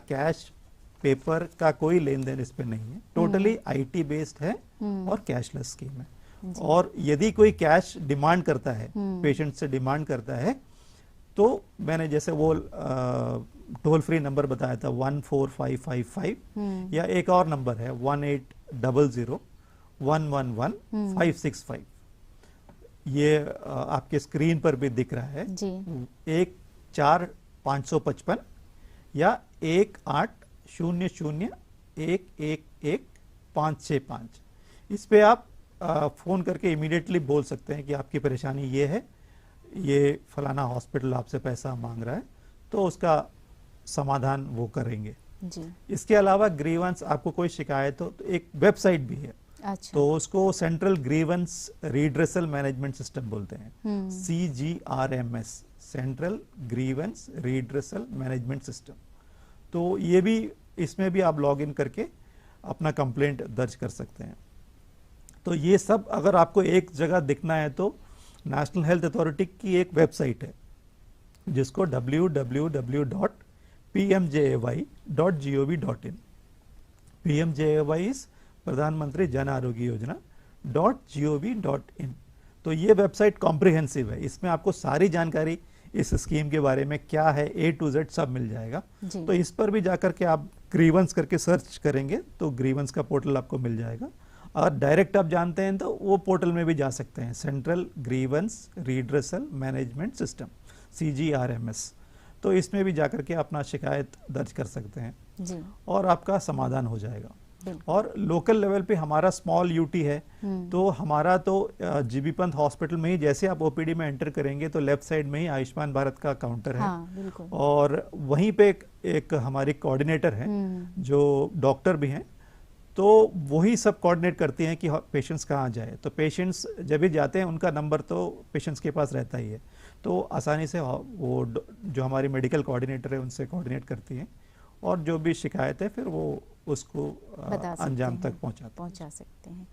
[SPEAKER 2] कैश पेपर का कोई लेन देन इस पे नहीं है, टोटली IT बेस्ड है और कैशलेस स्कीम है। और यदि कोई कैश डिमांड करता है, पेशेंट से डिमांड करता है, तो मैंने जैसे वो टोल फ्री नंबर बताया था 14555 या एक और नंबर है 1800111565। ये आपके स्क्रीन पर भी दिख रहा है, 14555 या 1800111565। इस पे आप फोन करके इमीडिएटली बोल सकते हैं कि आपकी परेशानी ये है, ये फलाना हॉस्पिटल आपसे पैसा मांग रहा है, तो उसका समाधान वो करेंगे
[SPEAKER 1] जी। इसके
[SPEAKER 2] अलावा ग्रीवेंस, आपको कोई शिकायत हो तो एक वेबसाइट भी है।
[SPEAKER 1] अच्छा।
[SPEAKER 2] तो उसको central grievance redressal management system बोलते हैं, CGRMS, central grievance redressal management system. तो ये भी, इसमें भी आप लॉग इन करके अपना कंप्लेंट दर्ज कर सकते हैं। तो ये सब अगर आपको एक जगह दिखना है तो नेशनल हेल्थ अथॉरिटी की एक वेबसाइट है जिसको www.pmjay.gov.in, PMJAY इज प्रधानमंत्री जन आरोग्य योजना .gov.in। तो ये वेबसाइट कॉम्प्रिहेंसिव है, इसमें आपको सारी जानकारी इस स्कीम के बारे में क्या है A to Z सब मिल जाएगा। तो इस पर भी जाकर के आप ग्रीवेंस करके सर्च करेंगे तो ग्रीवेंस का पोर्टल आपको मिल जाएगा। और डायरेक्ट आप जानते हैं तो वो पोर्टल में भी जा सकते हैं, central grievance redressal management system CGRMS। तो इसमें भी जाकर के अपना शिकायत दर्ज कर सकते हैं
[SPEAKER 1] जी।
[SPEAKER 2] और आपका समाधान हो जाएगा। और लोकल लेवल पे हमारा स्मॉल UT है, तो हमारा तो GB पंत हॉस्पिटल में ही जैसे आप OPD में एंटर करेंगे तो लेफ्ट साइड में ही आयुष्मान भारत का काउंटर है। और वहीं पे एक हमारी कोऑर्डिनेटर है जो डॉक्टर भी हैं, तो वही सब कोऑर्डिनेट करती हैं कि पेशेंट्स कहाँ जाए। तो पेशेंट्स जब भी जाते हैं उनका नंबर तो पेशेंट्स के पास रहता ही है, तो आसानी से वो जो हमारी मेडिकल कोऑर्डिनेटर है उनसे कोऑर्डिनेट करती हैं और जो भी शिकायत है फिर वो उसको
[SPEAKER 1] बता सकते
[SPEAKER 2] अंजाम
[SPEAKER 1] हैं,
[SPEAKER 2] तक पहुंचा
[SPEAKER 1] पहुंचा सकते हैं।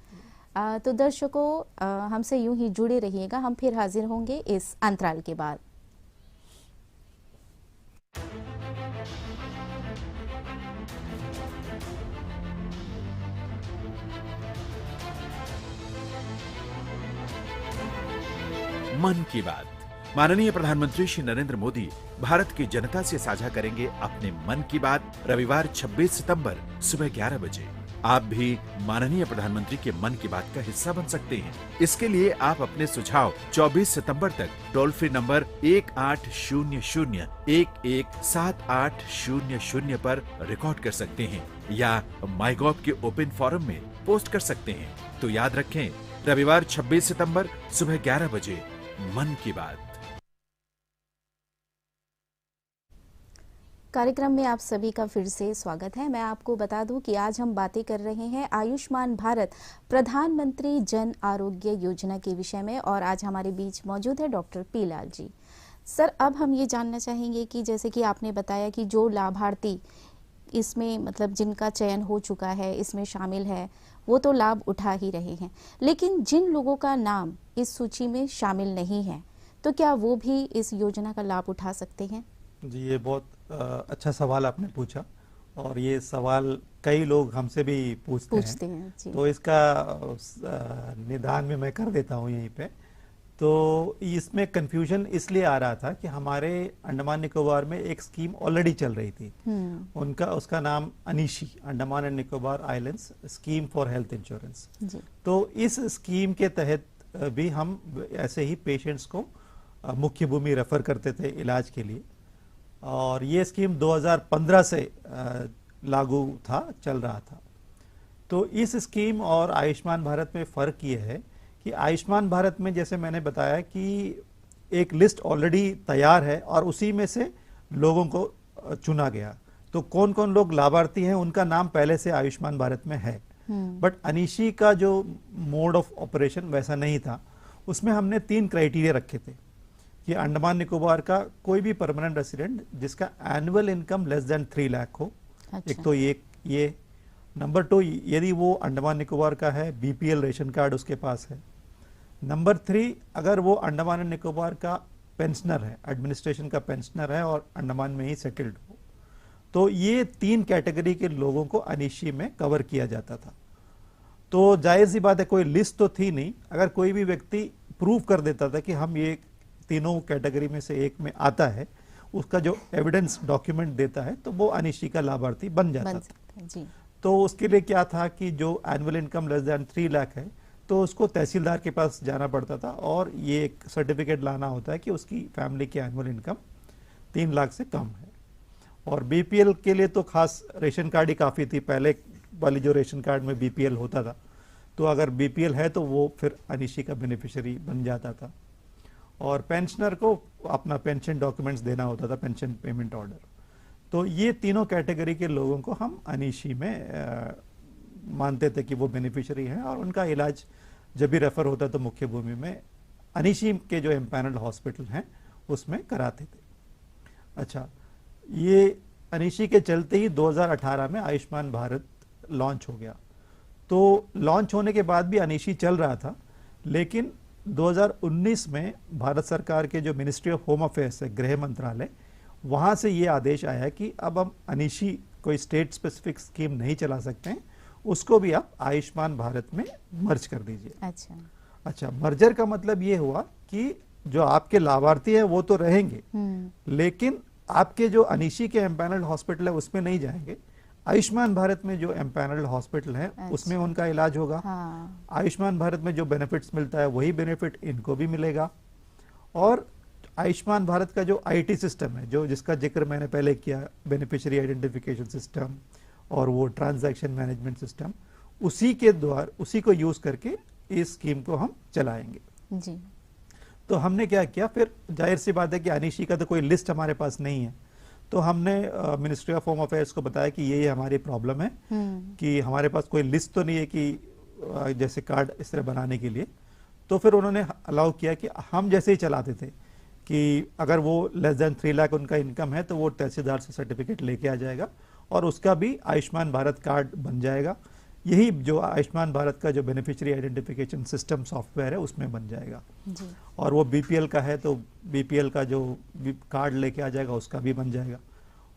[SPEAKER 1] तो दर्शकों हमसे यूं ही जुड़े रहिएगा, हम फिर हाजिर होंगे इस अंतराल के बाद।
[SPEAKER 4] मन की बात। माननीय प्रधानमंत्री श्री नरेंद्र मोदी भारत की जनता से साझा करेंगे अपने मन की बात रविवार 26 सितंबर सुबह 11 बजे। आप भी माननीय प्रधानमंत्री के मन की बात का हिस्सा बन सकते हैं। इसके लिए आप अपने सुझाव 24 सितंबर तक टोल फ्री नंबर 1800-117800 पर रिकॉर्ड कर सकते हैं या माईगॉव के ओपन फोरम में पोस्ट कर सकते हैं। तो याद रखें, रविवार 26 सितंबर सुबह 11 बजे मन की बात।
[SPEAKER 1] कार्यक्रम में आप सभी का फिर से स्वागत है। मैं आपको बता दूं कि आज हम बातें कर रहे हैं आयुष्मान भारत प्रधानमंत्री जन आरोग्य योजना के विषय में, और आज हमारे बीच मौजूद है doctor P Lal ji. Sir, अब हम ये जानना चाहेंगे कि जैसे कि आपने बताया कि जो लाभार्थी इसमें मतलब जिनका चयन हो चुका है, इसमें शामिल है, वो तो लाभ उठा ही रहे हैं, लेकिन जिन लोगों का नाम इस सूची में शामिल नहीं है, तो क्या वो भी इस योजना का लाभ उठा सकते हैं?
[SPEAKER 2] जी, ये बहुत अच्छा सवाल आपने पूछा, और ये सवाल कई लोग हमसे भी पूछते हैं
[SPEAKER 1] जी।
[SPEAKER 2] तो इसका निदान में मैं कर देता हूँ यहीं पे। तो इसमें कंफ्यूजन इसलिए आ रहा था कि हमारे अंडमान निकोबार में एक स्कीम ऑलरेडी चल रही थी, उसका नाम Anishi, Andaman and Nicobar islands scheme for health insurance. तो इस स्कीम के तहत भी हम ऐसे ही पेशेंट्स को मुख्य भूमि रेफर करते थे इलाज के लिए, और ये स्कीम 2015 से लागू था, चल रहा था। तो इस स्कीम और आयुष्मान भारत में फ़र्क ये है कि आयुष्मान भारत में जैसे मैंने बताया कि एक लिस्ट ऑलरेडी तैयार है और उसी में से लोगों को चुना गया। तो कौन कौन लोग लाभार्थी हैं उनका नाम पहले से आयुष्मान भारत में है, बट अनीशी का जो मोड ऑफ ऑपरेशन वैसा नहीं था। उसमें हमने 3 क्राइटेरिया रखे थे कि अंडमान निकोबार का कोई भी परमानेंट रेसिडेंट जिसका annual income less than 3 lakh हो।
[SPEAKER 1] अच्छा।
[SPEAKER 2] एक तो ये नंबर 2, यदि वो अंडमान निकोबार का है, बीपीएल रेशन कार्ड उसके पास है। नंबर 3, अगर वो अंडमान एंड निकोबार का पेंशनर है, एडमिनिस्ट्रेशन का पेंशनर है और अंडमान में ही सेटल्ड हो। तो ये 3 कैटेगरी के लोगों को अनीशी में कवर किया जाता था। तो जाहिर सी बात है, कोई लिस्ट तो थी नहीं। अगर कोई भी व्यक्ति प्रूव कर देता था कि हम ये तीनों कैटेगरी में से एक में आता है, उसका जो एविडेंस डॉक्यूमेंट देता है, तो वो अनीशी का लाभार्थी बन जाता था।
[SPEAKER 1] जी।
[SPEAKER 2] तो उसके लिए क्या था कि जो annual income less than 3 lakh है, तो उसको तहसीलदार के पास जाना पड़ता था और ये एक सर्टिफिकेट लाना होता है कि उसकी फैमिली की एनुअल इनकम 3 लाख से कम है। और बीपीएल के लिए तो खास रेशन कार्ड ही काफ़ी थी। पहले वाली जो रेशन कार्ड में बीपीएल होता था, तो अगर बीपीएल है तो वो फिर अनीशी का बेनिफिशियरी बन जाता था। और पेंशनर को अपना पेंशन डॉक्यूमेंट्स देना होता था, पेंशन पेमेंट ऑर्डर। तो ये तीनों कैटेगरी के लोगों को हम अनीशी में मानते थे कि वो बेनिफिशियरी हैं, और उनका इलाज जब भी रेफर होता तो मुख्य भूमि में अनीशी के जो एम्पैनल्ड हॉस्पिटल हैं उसमें कराते थे। अच्छा, ये अनीशी के चलते ही 2018 में आयुष्मान भारत लॉन्च हो गया। तो लॉन्च होने के बाद भी अनीशी चल रहा था, लेकिन 2019 में भारत सरकार के जो मिनिस्ट्री ऑफ होम अफेयर्स है, गृह मंत्रालय, वहाँ से ये आदेश आया कि अब हम अनीशी कोई स्टेट स्पेसिफिक स्कीम नहीं चला सकते हैं, उसको भी आप आयुष्मान भारत में मर्ज कर दीजिए। अच्छा, मर्जर का मतलब ये हुआ कि जो आपके लाभार्थी हैं वो तो रहेंगे, लेकिन आपके जो अनीशी के एम्पैनल्ड हॉस्पिटल है उसमें नहीं जाएंगे। आयुष्मान भारत में जो एम्पैनल्ड हॉस्पिटल है उसमें उनका इलाज होगा। आयुष्मान भारत में जो बेनिफिट्स मिलता है वही बेनिफिट इनको भी मिलेगा। और आयुष्मान भारत का जो आईटी सिस्टम है, जो जिसका जिक्र मैंने पहले किया, बेनिफिशियरी आइडेंटिफिकेशन सिस्टम और वो ट्रांजैक्शन मैनेजमेंट सिस्टम, उसी के द्वारा उसी को यूज करके इस स्कीम को हम चलाएंगे
[SPEAKER 1] जी।
[SPEAKER 2] तो हमने क्या किया, फिर जाहिर सी बात है कि अनीशी का तो कोई लिस्ट हमारे पास नहीं है, तो हमने मिनिस्ट्री ऑफ होम अफेयर्स को बताया कि ये हमारी प्रॉब्लम है कि हमारे पास कोई लिस्ट तो नहीं है कि जैसे कार्ड इस तरह बनाने के लिए। तो फिर उन्होंने अलाउ किया कि हम जैसे ही चलाते थे कि अगर वो लेस देन 3 लाख उनका इनकम है तो वो तहसीलदार से सर्टिफिकेट लेके आ जाएगा और उसका भी आयुष्मान भारत कार्ड बन जाएगा। यही जो आयुष्मान भारत का जो बेनिफिशियरी आइडेंटिफिकेशन सिस्टम सॉफ्टवेयर है उसमें बन जाएगा
[SPEAKER 1] जी।
[SPEAKER 2] और वो बीपीएल का है तो बीपीएल का जो कार्ड लेके आ जाएगा उसका भी बन जाएगा।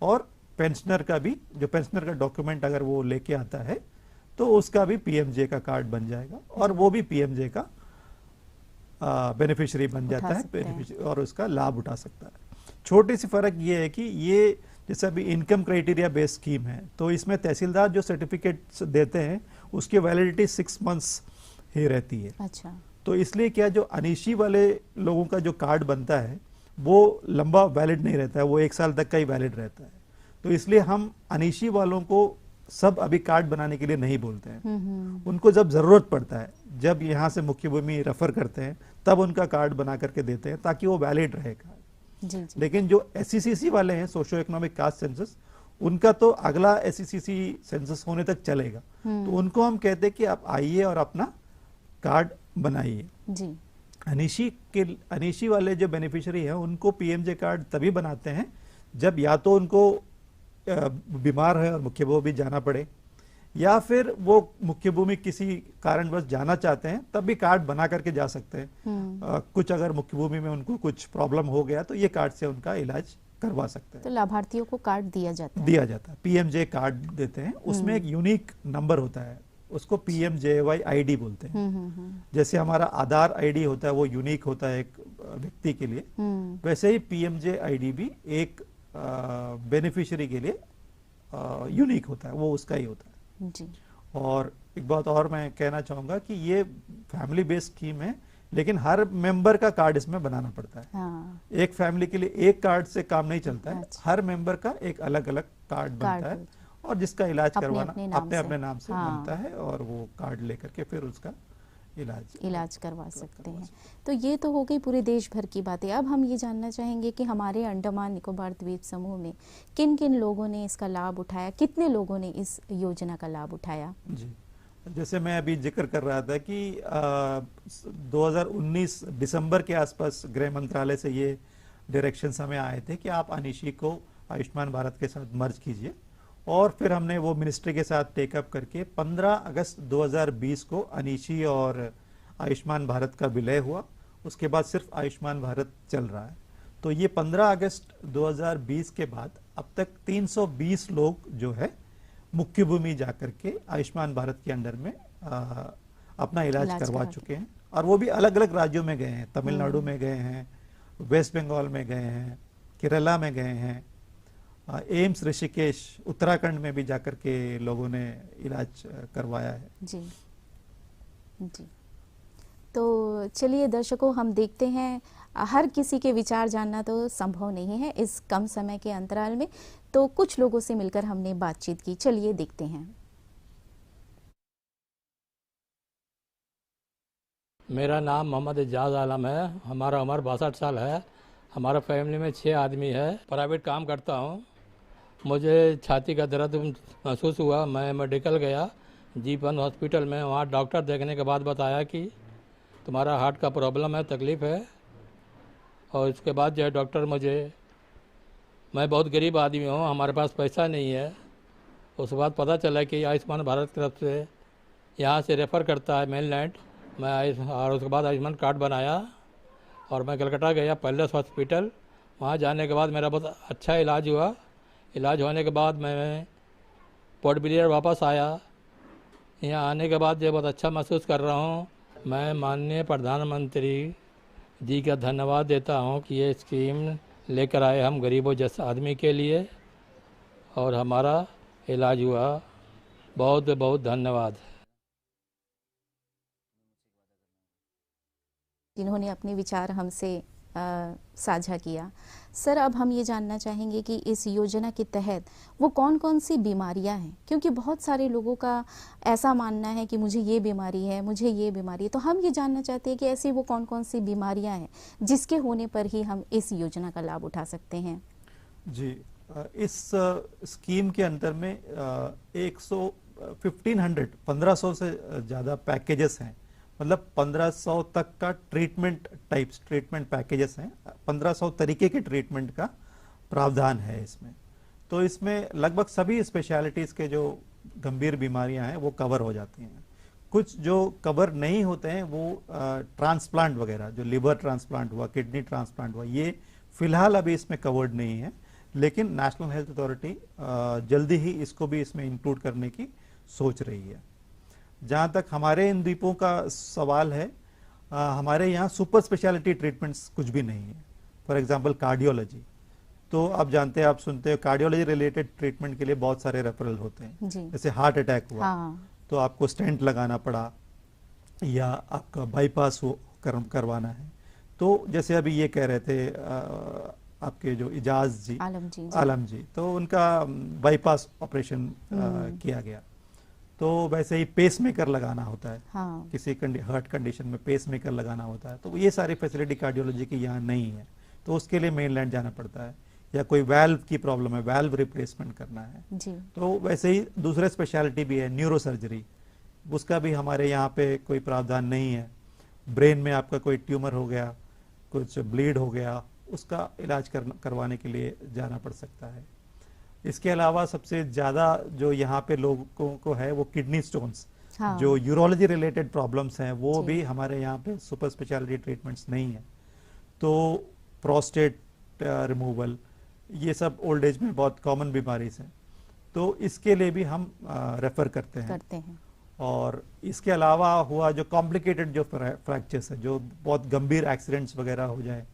[SPEAKER 2] और पेंशनर का भी, जो पेंशनर का डॉक्यूमेंट अगर वो लेके आता है तो उसका भी पीएमजे का कार्ड बन जाएगा और वो भी पीएमजे का बेनिफिशियरी बन जाता है और उसका लाभ उठा सकता है। छोटी सी फर्क ये है कि ये जैसे अभी इनकम क्राइटेरिया बेस्ड स्कीम है तो इसमें तहसीलदार जो सर्टिफिकेट्स देते हैं उसकी वैलिडिटी 6 मंथ्स ही रहती है।
[SPEAKER 1] अच्छा।
[SPEAKER 2] तो इसलिए क्या जो अनिशी वाले लोगों का जो कार्ड बनता है वो लंबा वैलिड नहीं रहता है, वो 1 साल तक का ही वैलिड रहता है। तो इसलिए हम अनिशी वालों को सब अभी कार्ड बनाने के लिए नहीं बोलते हैं। उनको जब जरूरत पड़ता है, जब यहाँ से मुख्य भूमि रेफर करते हैं तब उनका कार्ड बना करके देते हैं ताकि वो वैलिड रहे कार्ड।
[SPEAKER 1] जी जी।
[SPEAKER 2] लेकिन जो एससीसीसी वाले हैं, सोशो इकोनॉमिक कास्ट सेंसस, उनका तो अगला एससीसीसी सेंसस होने तक चलेगा। तो उनको हम कहते हैं कि आप आइए और अपना कार्ड बनाइए।
[SPEAKER 1] जी।
[SPEAKER 2] अनिशी वाले जो बेनिफिशियरी हैं उनको पीएमजे कार्ड तभी बनाते हैं जब या तो उनको बीमार है और मुख्य भूमि जाना पड़े, या फिर वो मुख्य भूमि किसी कारणवश जाना चाहते हैं तब भी कार्ड बना करके जा सकते हैं। कुछ अगर मुख्य भूमि में उनको कुछ प्रॉब्लम हो गया तो ये कार्ड से उनका इलाज करवा सकते हैं।
[SPEAKER 1] तो लाभार्थियों को कार्ड दिया जाता है?
[SPEAKER 2] पीएमजे कार्ड देते हैं, उसमें एक यूनिक नंबर होता है, उसको पीएमजेवाई आईडी बोलते हैं। जैसे हमारा आधार आईडी होता है वो यूनिक होता है एक व्यक्ति के लिए, वैसे ही पीएमजे आईडी भी एक बेनिफिशियरी के लिए यूनिक होता है, वो उसका ही होता है।
[SPEAKER 1] जी।
[SPEAKER 2] और एक बात और मैं कहना चाहूंगा कि ये फैमिली बेस्ड स्कीम है लेकिन हर मेंबर का कार्ड इसमें बनाना पड़ता है।
[SPEAKER 1] हाँ।
[SPEAKER 2] एक फैमिली के लिए एक कार्ड से काम नहीं चलता है।
[SPEAKER 1] अच्छा।
[SPEAKER 2] हर मेंबर का एक अलग अलग कार्ड बनता है और जिसका इलाज करवाना अपने नाम से बनता है और वो कार्ड लेकर के फिर उसका इलाज
[SPEAKER 1] करवा सकते हैं। तो ये तो हो गई पूरे देश भर की बातें। अब हम ये जानना चाहेंगे कि हमारे अंडमान निकोबार द्वीप समूह में किन किन लोगों ने इसका लाभ उठाया, कितने लोगों ने इस योजना का लाभ उठाया?
[SPEAKER 2] जी, जैसे मैं अभी जिक्र कर रहा था कि 2019 दिसंबर के आसपास गृह मंत्रालय से ये डायरेक्शंस हमें आए थे कि आप अनिशी को आयुष्मान भारत के साथ मर्ज कीजिए, और फिर हमने वो मिनिस्ट्री के साथ टेकअप करके 15 अगस्त 2020 को अनिशी और आयुष्मान भारत का विलय हुआ। उसके बाद सिर्फ आयुष्मान भारत चल रहा है। तो ये 15 अगस्त 2020 के बाद अब तक 320 लोग जो है मुख्य भूमि जाकर के आयुष्मान भारत के अंडर में अपना इलाज करवा चुके हैं, और वो भी अलग अलग राज्यों में गए हैं। तमिलनाडु में गए हैं, वेस्ट बंगाल में गए हैं, केरला में गए हैं, एम्स ऋषिकेश उत्तराखंड में भी जाकर के लोगों ने इलाज करवाया है।
[SPEAKER 1] जी जी। तो चलिए दर्शकों, हम देखते हैं, हर किसी के विचार जानना तो संभव नहीं है इस कम समय के अंतराल में, तो कुछ लोगों से मिलकर हमने बातचीत की। चलिए देखते हैं।
[SPEAKER 5] मेरा नाम मोहम्मद एजाज आलम है। हमारा उम्र 62 साल है। हमारा फैमिली में 6 आदमी है। प्राइवेट काम करता हूँ। मुझे छाती का दर्द महसूस हुआ। मैं मेडिकल गया जीवन हॉस्पिटल में। वहाँ डॉक्टर देखने के बाद बताया कि तुम्हारा हार्ट का प्रॉब्लम है, तकलीफ़ है। और इसके बाद जो है डॉक्टर मैं बहुत गरीब आदमी हूँ, हमारे पास पैसा नहीं है। उसके बाद पता चला कि आयुष्मान भारत की तरफ से यहाँ से रेफ़र करता है मेनलैंड। और उसके बाद आयुष्मान कार्ड बनाया और मैं कलकत्ता गया पैलेस हॉस्पिटल। वहाँ जाने के बाद मेरा बहुत अच्छा इलाज हुआ। इलाज होने के बाद मैं पोर्ट ब्लेयर वापस आया। यहाँ आने के बाद जो बहुत अच्छा महसूस कर रहा हूँ। मैं माननीय प्रधानमंत्री जी का धन्यवाद देता हूँ कि ये स्कीम लेकर आए हम गरीबों जैसे आदमी के लिए, और हमारा इलाज हुआ। बहुत बहुत धन्यवाद।
[SPEAKER 1] जिन्होंने अपने विचार हमसे साझा किया। सर, अब हम ये जानना चाहेंगे कि इस योजना के तहत वो कौन कौन सी बीमारियां हैं, क्योंकि बहुत सारे लोगों का ऐसा मानना है कि मुझे ये बीमारी है, मुझे ये बीमारी है। तो हम ये जानना चाहते हैं कि ऐसी वो कौन कौन सी बीमारियां हैं जिसके होने पर ही हम इस योजना का लाभ उठा सकते हैं।
[SPEAKER 2] जी, इस स्कीम के अंदर में 1500 से ज़्यादा पैकेजेस हैं। मतलब 1500 तक का ट्रीटमेंट पैकेजेस हैं। 1500 तरीके के ट्रीटमेंट का प्रावधान है इसमें। तो इसमें लगभग सभी स्पेशलिटीज़ के जो गंभीर बीमारियां हैं वो कवर हो जाती हैं। कुछ जो कवर नहीं होते हैं वो ट्रांसप्लांट वगैरह, जो लिवर ट्रांसप्लांट हुआ, किडनी ट्रांसप्लांट हुआ, ये फिलहाल अभी इसमें कवर्ड नहीं है, लेकिन नेशनल हेल्थ अथॉरिटी जल्दी ही इसको भी इसमें इंक्लूड करने की सोच रही है। जहाँ तक हमारे इन द्वीपों का सवाल है, हमारे यहाँ सुपर स्पेशलिटी ट्रीटमेंट्स कुछ भी नहीं है। फॉर एग्जांपल कार्डियोलॉजी, तो आप जानते हैं, आप सुनते हो कार्डियोलॉजी रिलेटेड ट्रीटमेंट के लिए बहुत सारे रेफरल होते हैं।
[SPEAKER 1] जी।
[SPEAKER 2] जैसे हार्ट अटैक हुआ,
[SPEAKER 1] हाँ।
[SPEAKER 2] तो आपको स्टेंट लगाना पड़ा या आपका बाईपास करवाना है। तो जैसे अभी ये कह रहे थे आपके जो इजाज जी, आलम जी, तो उनका बाईपास ऑपरेशन किया गया। तो वैसे ही पेस मेकर लगाना होता है।
[SPEAKER 1] हाँ।
[SPEAKER 2] किसी हार्ट कंडीशन में पेस मेकर लगाना होता है, तो ये सारी फैसिलिटी कार्डियोलॉजी की यहाँ नहीं है, तो उसके लिए मेनलैंड जाना पड़ता है। या कोई वाल्व की प्रॉब्लम है, वाल्व रिप्लेसमेंट करना है
[SPEAKER 1] जी। तो
[SPEAKER 2] वैसे ही दूसरे स्पेशलिटी भी है, न्यूरो सर्जरी, उसका भी हमारे यहाँ पे कोई प्रावधान नहीं है। ब्रेन में आपका कोई ट्यूमर हो गया, कुछ ब्लीड हो गया, उसका इलाज करवाने के लिए जाना पड़ सकता है। इसके अलावा सबसे ज़्यादा जो यहाँ पे लोगों को है वो किडनी स्टोन्स,
[SPEAKER 1] हाँ।
[SPEAKER 2] जो यूरोलॉजी रिलेटेड प्रॉब्लम्स हैं वो भी हमारे यहाँ पे सुपर स्पेशलिटी ट्रीटमेंट्स नहीं है। तो प्रोस्टेट रिमूवल, ये सब ओल्ड एज में बहुत कॉमन बीमारीज हैं, तो इसके लिए भी हम रेफर करते हैं। और इसके अलावा हुआ जो कॉम्प्लिकेटेड जो फ्रैक्चर्स है, जो बहुत गंभीर एक्सीडेंट्स वगैरह हो जाए,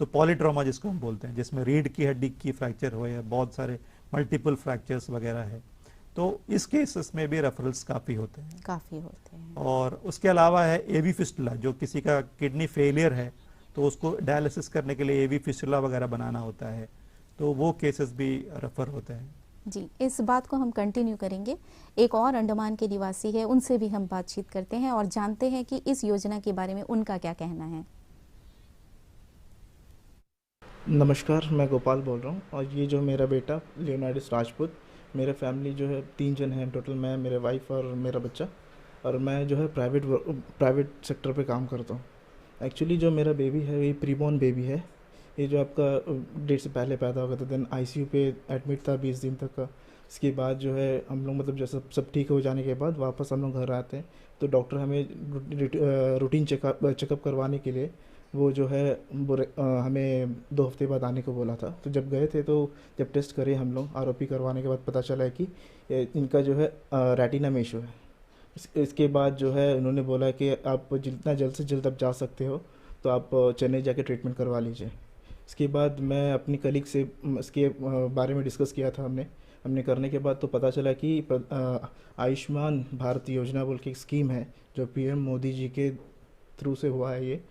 [SPEAKER 2] तो पॉलीट्रॉमा जिसको हम बोलते हैं, जिसमें रीढ़ की हड्डी की फ्रैक्चर हो या बहुत सारे मल्टीपल फ्रैक्चर्स वगैरह है, तो इस केसेस में भी रेफरल्स काफ़ी होते हैं। और उसके अलावा है एवी फिस्टुला, जो किसी का किडनी फेलियर है तो उसको डायलिसिस करने के लिए एवी फिस्टुला वगैरह बनाना होता है, तो वो केसेस भी रेफर होते हैं।
[SPEAKER 1] जी, इस बात को हम कंटिन्यू करेंगे। एक और अंडमान के निवासी है, उनसे भी हम बातचीत करते हैं और जानते हैं कि इस योजना के बारे में उनका क्या कहना है।
[SPEAKER 6] नमस्कार, मैं गोपाल बोल रहा हूँ और ये जो मेरा बेटा लियोनार्डिस राजपूत, मेरे फैमिली जो है 3 जन हैं टोटल, मैं, मेरे वाइफ और मेरा बच्चा, और मैं जो है प्राइवेट सेक्टर पे काम करता हूँ। एक्चुअली जो मेरा बेबी है ये प्रीबॉर्न बेबी है, ये जो आपका डेट से पहले पैदा हो गया था, देन आईसीयू पे एडमिट था 20 दिन तक का। इसके बाद जो है हम लोग मतलब जैसे सब ठीक हो जाने के बाद वापस हम लोग घर आते हैं, तो डॉक्टर हमें रूटीन चेकअप करवाने के लिए वो जो है हमें 2 हफ्ते बाद आने को बोला था। तो जब गए थे तो जब टेस्ट करे हम लोग आरओपी करवाने के बाद पता चला है कि इनका जो है रेटिना में इशू है। इसके बाद जो है उन्होंने बोला कि आप जितना जल्द से जल्द आप जा सकते हो तो आप चेन्नई जाके ट्रीटमेंट करवा लीजिए। इसके बाद मैं अपनी कलीग से इसके बारे में डिस्कस किया था हमने करने के बाद तो पता चला कि आयुष्मान भारत योजना बोल के एक स्कीम है जो पीएम मोदी जी के थ्रू से हुआ है ये।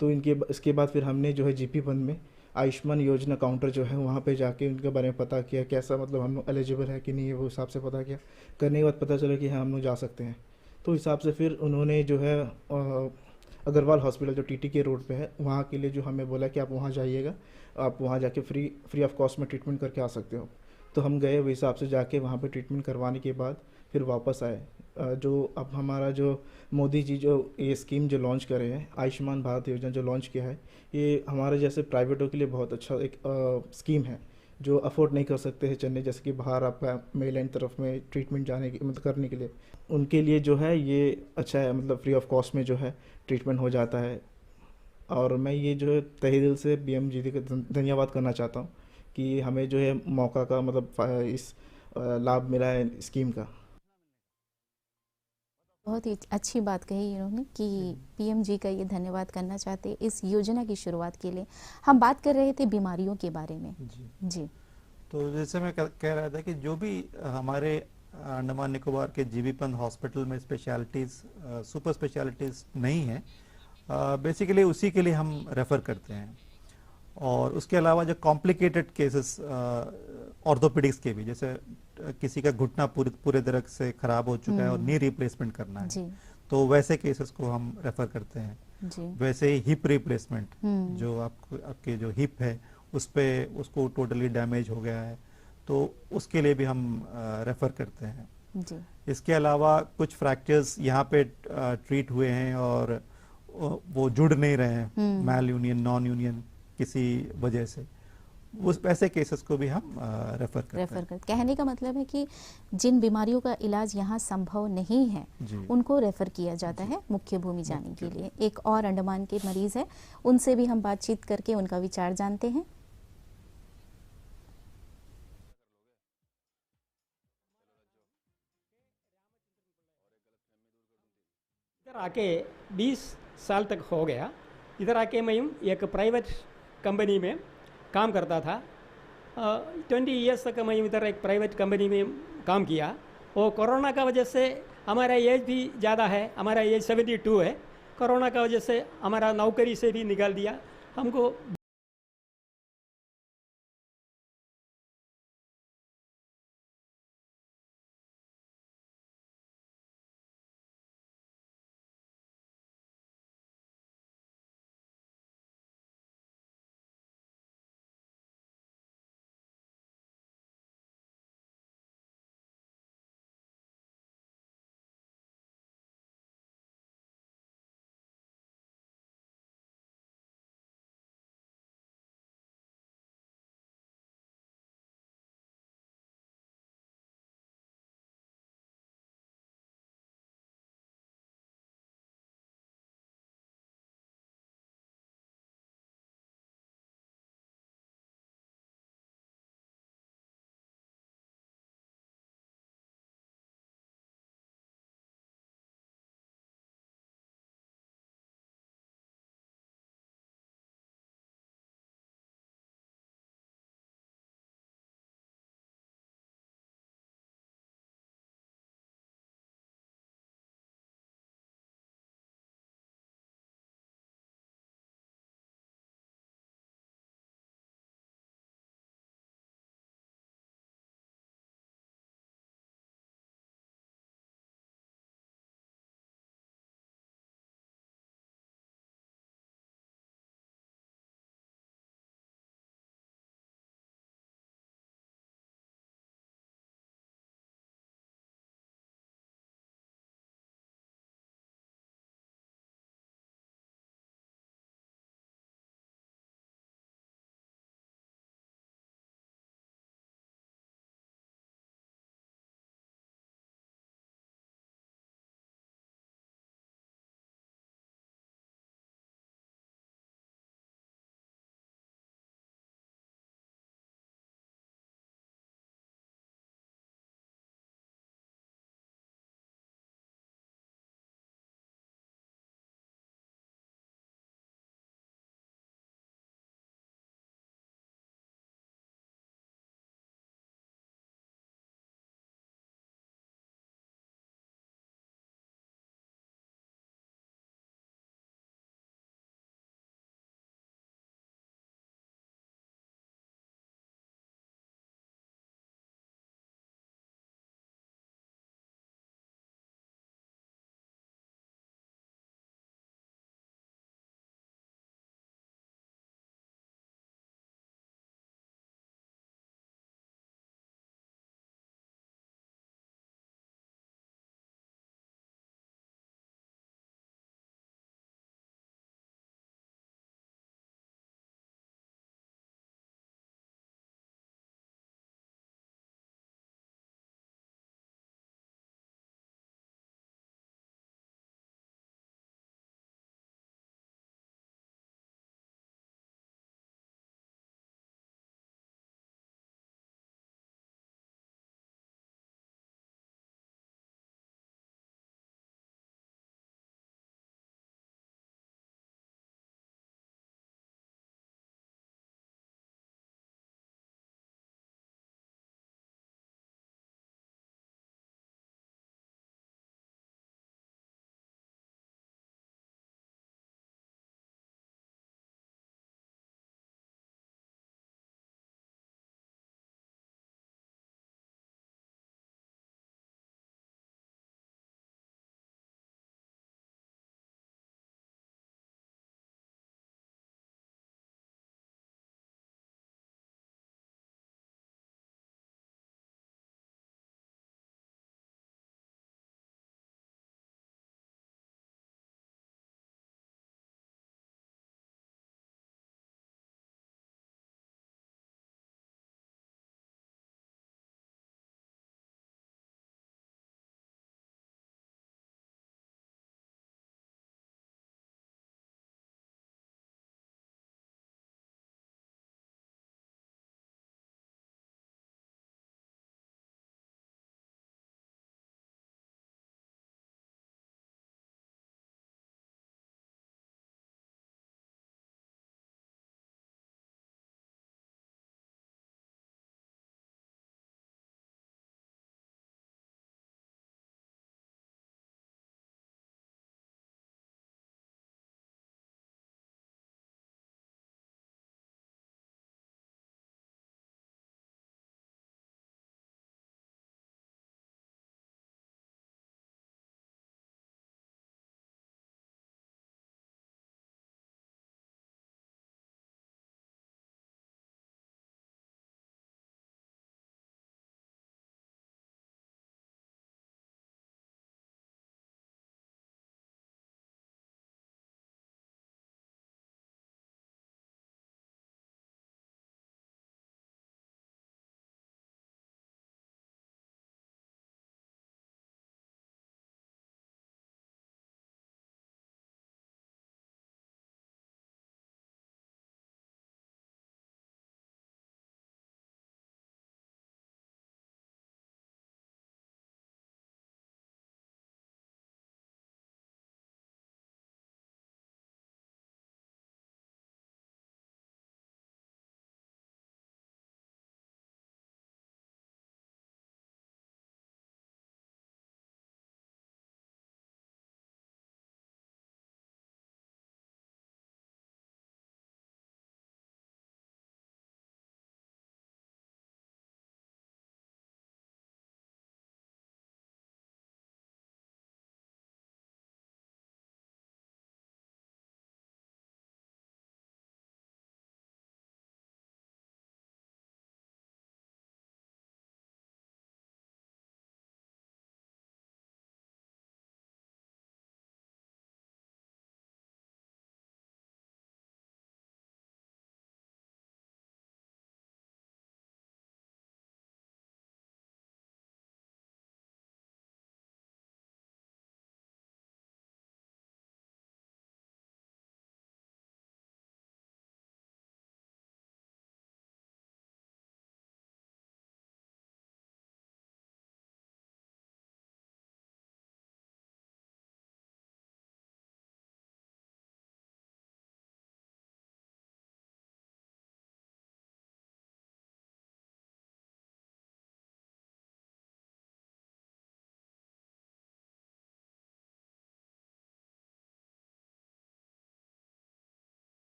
[SPEAKER 6] तो इसके बाद फिर हमने जो है जीपी 1 में आयुष्मान योजना काउंटर जो है वहाँ पे जाके उनके बारे में पता किया, कैसा मतलब हम लोग एलिजिबल है कि नहीं है, वो हिसाब से पता किया। करने के बाद पता चला कि हाँ हम लोग जा सकते हैं। तो हिसाब से फिर उन्होंने जो है अग्रवाल हॉस्पिटल जो टीटी के रोड पे है वहाँ के लिए जो हमें बोला कि आप वहाँ जाइएगा, आप वहाँ जाके फ्री ऑफ कॉस्ट में ट्रीटमेंट करके आ सकते हो। तो हम गए, वो हिसाब से जाके वहाँ पे ट्रीटमेंट करवाने के बाद फिर वापस आए। जो अब हमारा जो मोदी जी जो ये स्कीम जो लॉन्च करे हैं, आयुष्मान भारत योजना जो लॉन्च किया है, ये हमारे जैसे प्राइवेटों के लिए बहुत अच्छा एक स्कीम है जो अफोर्ड नहीं कर सकते हैं चेन्नई जैसे कि बाहर आपका मेलैंड तरफ में ट्रीटमेंट जाने की मतलब करने के लिए, उनके लिए जो है ये अच्छा है, मतलब फ्री ऑफ कॉस्ट में जो है ट्रीटमेंट हो जाता है। और मैं ये जो है तहे दिल से पीएम जी का धन्यवाद करना चाहता हूँ कि हमें जो है मौका का मतलब इस लाभ मिला है स्कीम का।
[SPEAKER 1] बहुत ही अच्छी बात कही इन्होंने कि पीएम जी का ये धन्यवाद करना चाहते इस योजना की शुरुआत के लिए। हम बात कर रहे थे बीमारियों के बारे में। जी।
[SPEAKER 2] तो जैसे मैं कह रहा था कि जो भी हमारे अंडमान निकोबार के जीबी-1 हॉस्पिटल में स्पेशलिटीज़ सुपर स्पेशलिटीज़ नहीं है, बेसिकली उसी के लिए हम रेफ़र करते हैं। और उसके अलावा जो कॉम्प्लिकेटेड केसेस ऑर्थोपेडिक्स के भी, जैसे किसी का घुटना पूरे तरह से खराब हो चुका है और नी रिप्लेसमेंट करना है, तो वैसे केसेस को हम रेफर करते हैं जी। वैसे ही हिप रिप्लेसमेंट, जो आपके जो हिप है उसको टोटली डैमेज हो गया है, तो उसके लिए भी हम रेफर करते हैं जी। इसके अलावा कुछ फ्रैक्चर्स यहाँ पे ट्रीट हुए हैं और वो जुड़ नहीं रहे हैं, मैल यूनियन नॉन यूनियन किसी वजह से, उस ऐसे केसेस को भी हम रेफर करते हैं।
[SPEAKER 1] रेफर कर, कहने का मतलब है कि जिन बीमारियों का इलाज यहाँ संभव नहीं है
[SPEAKER 2] जी।
[SPEAKER 1] उनको रेफर किया जाता है मुख्य भूमि जाने के लिए। एक और अंडमान के मरीज है, उनसे भी हम बातचीत करके उनका विचार जानते हैं।
[SPEAKER 7] इधर आके 20 साल तक हो गया। इधर आके मैं एक प्राइवेट कंपनी में काम करता था। 20 ईयर्स तक मैं इधर एक प्राइवेट कंपनी में काम किया। वो कोरोना का वजह से हमारा एज भी ज़्यादा है, हमारा एज 72 है। कोरोना का वजह से हमारा नौकरी से भी निकाल दिया हमको।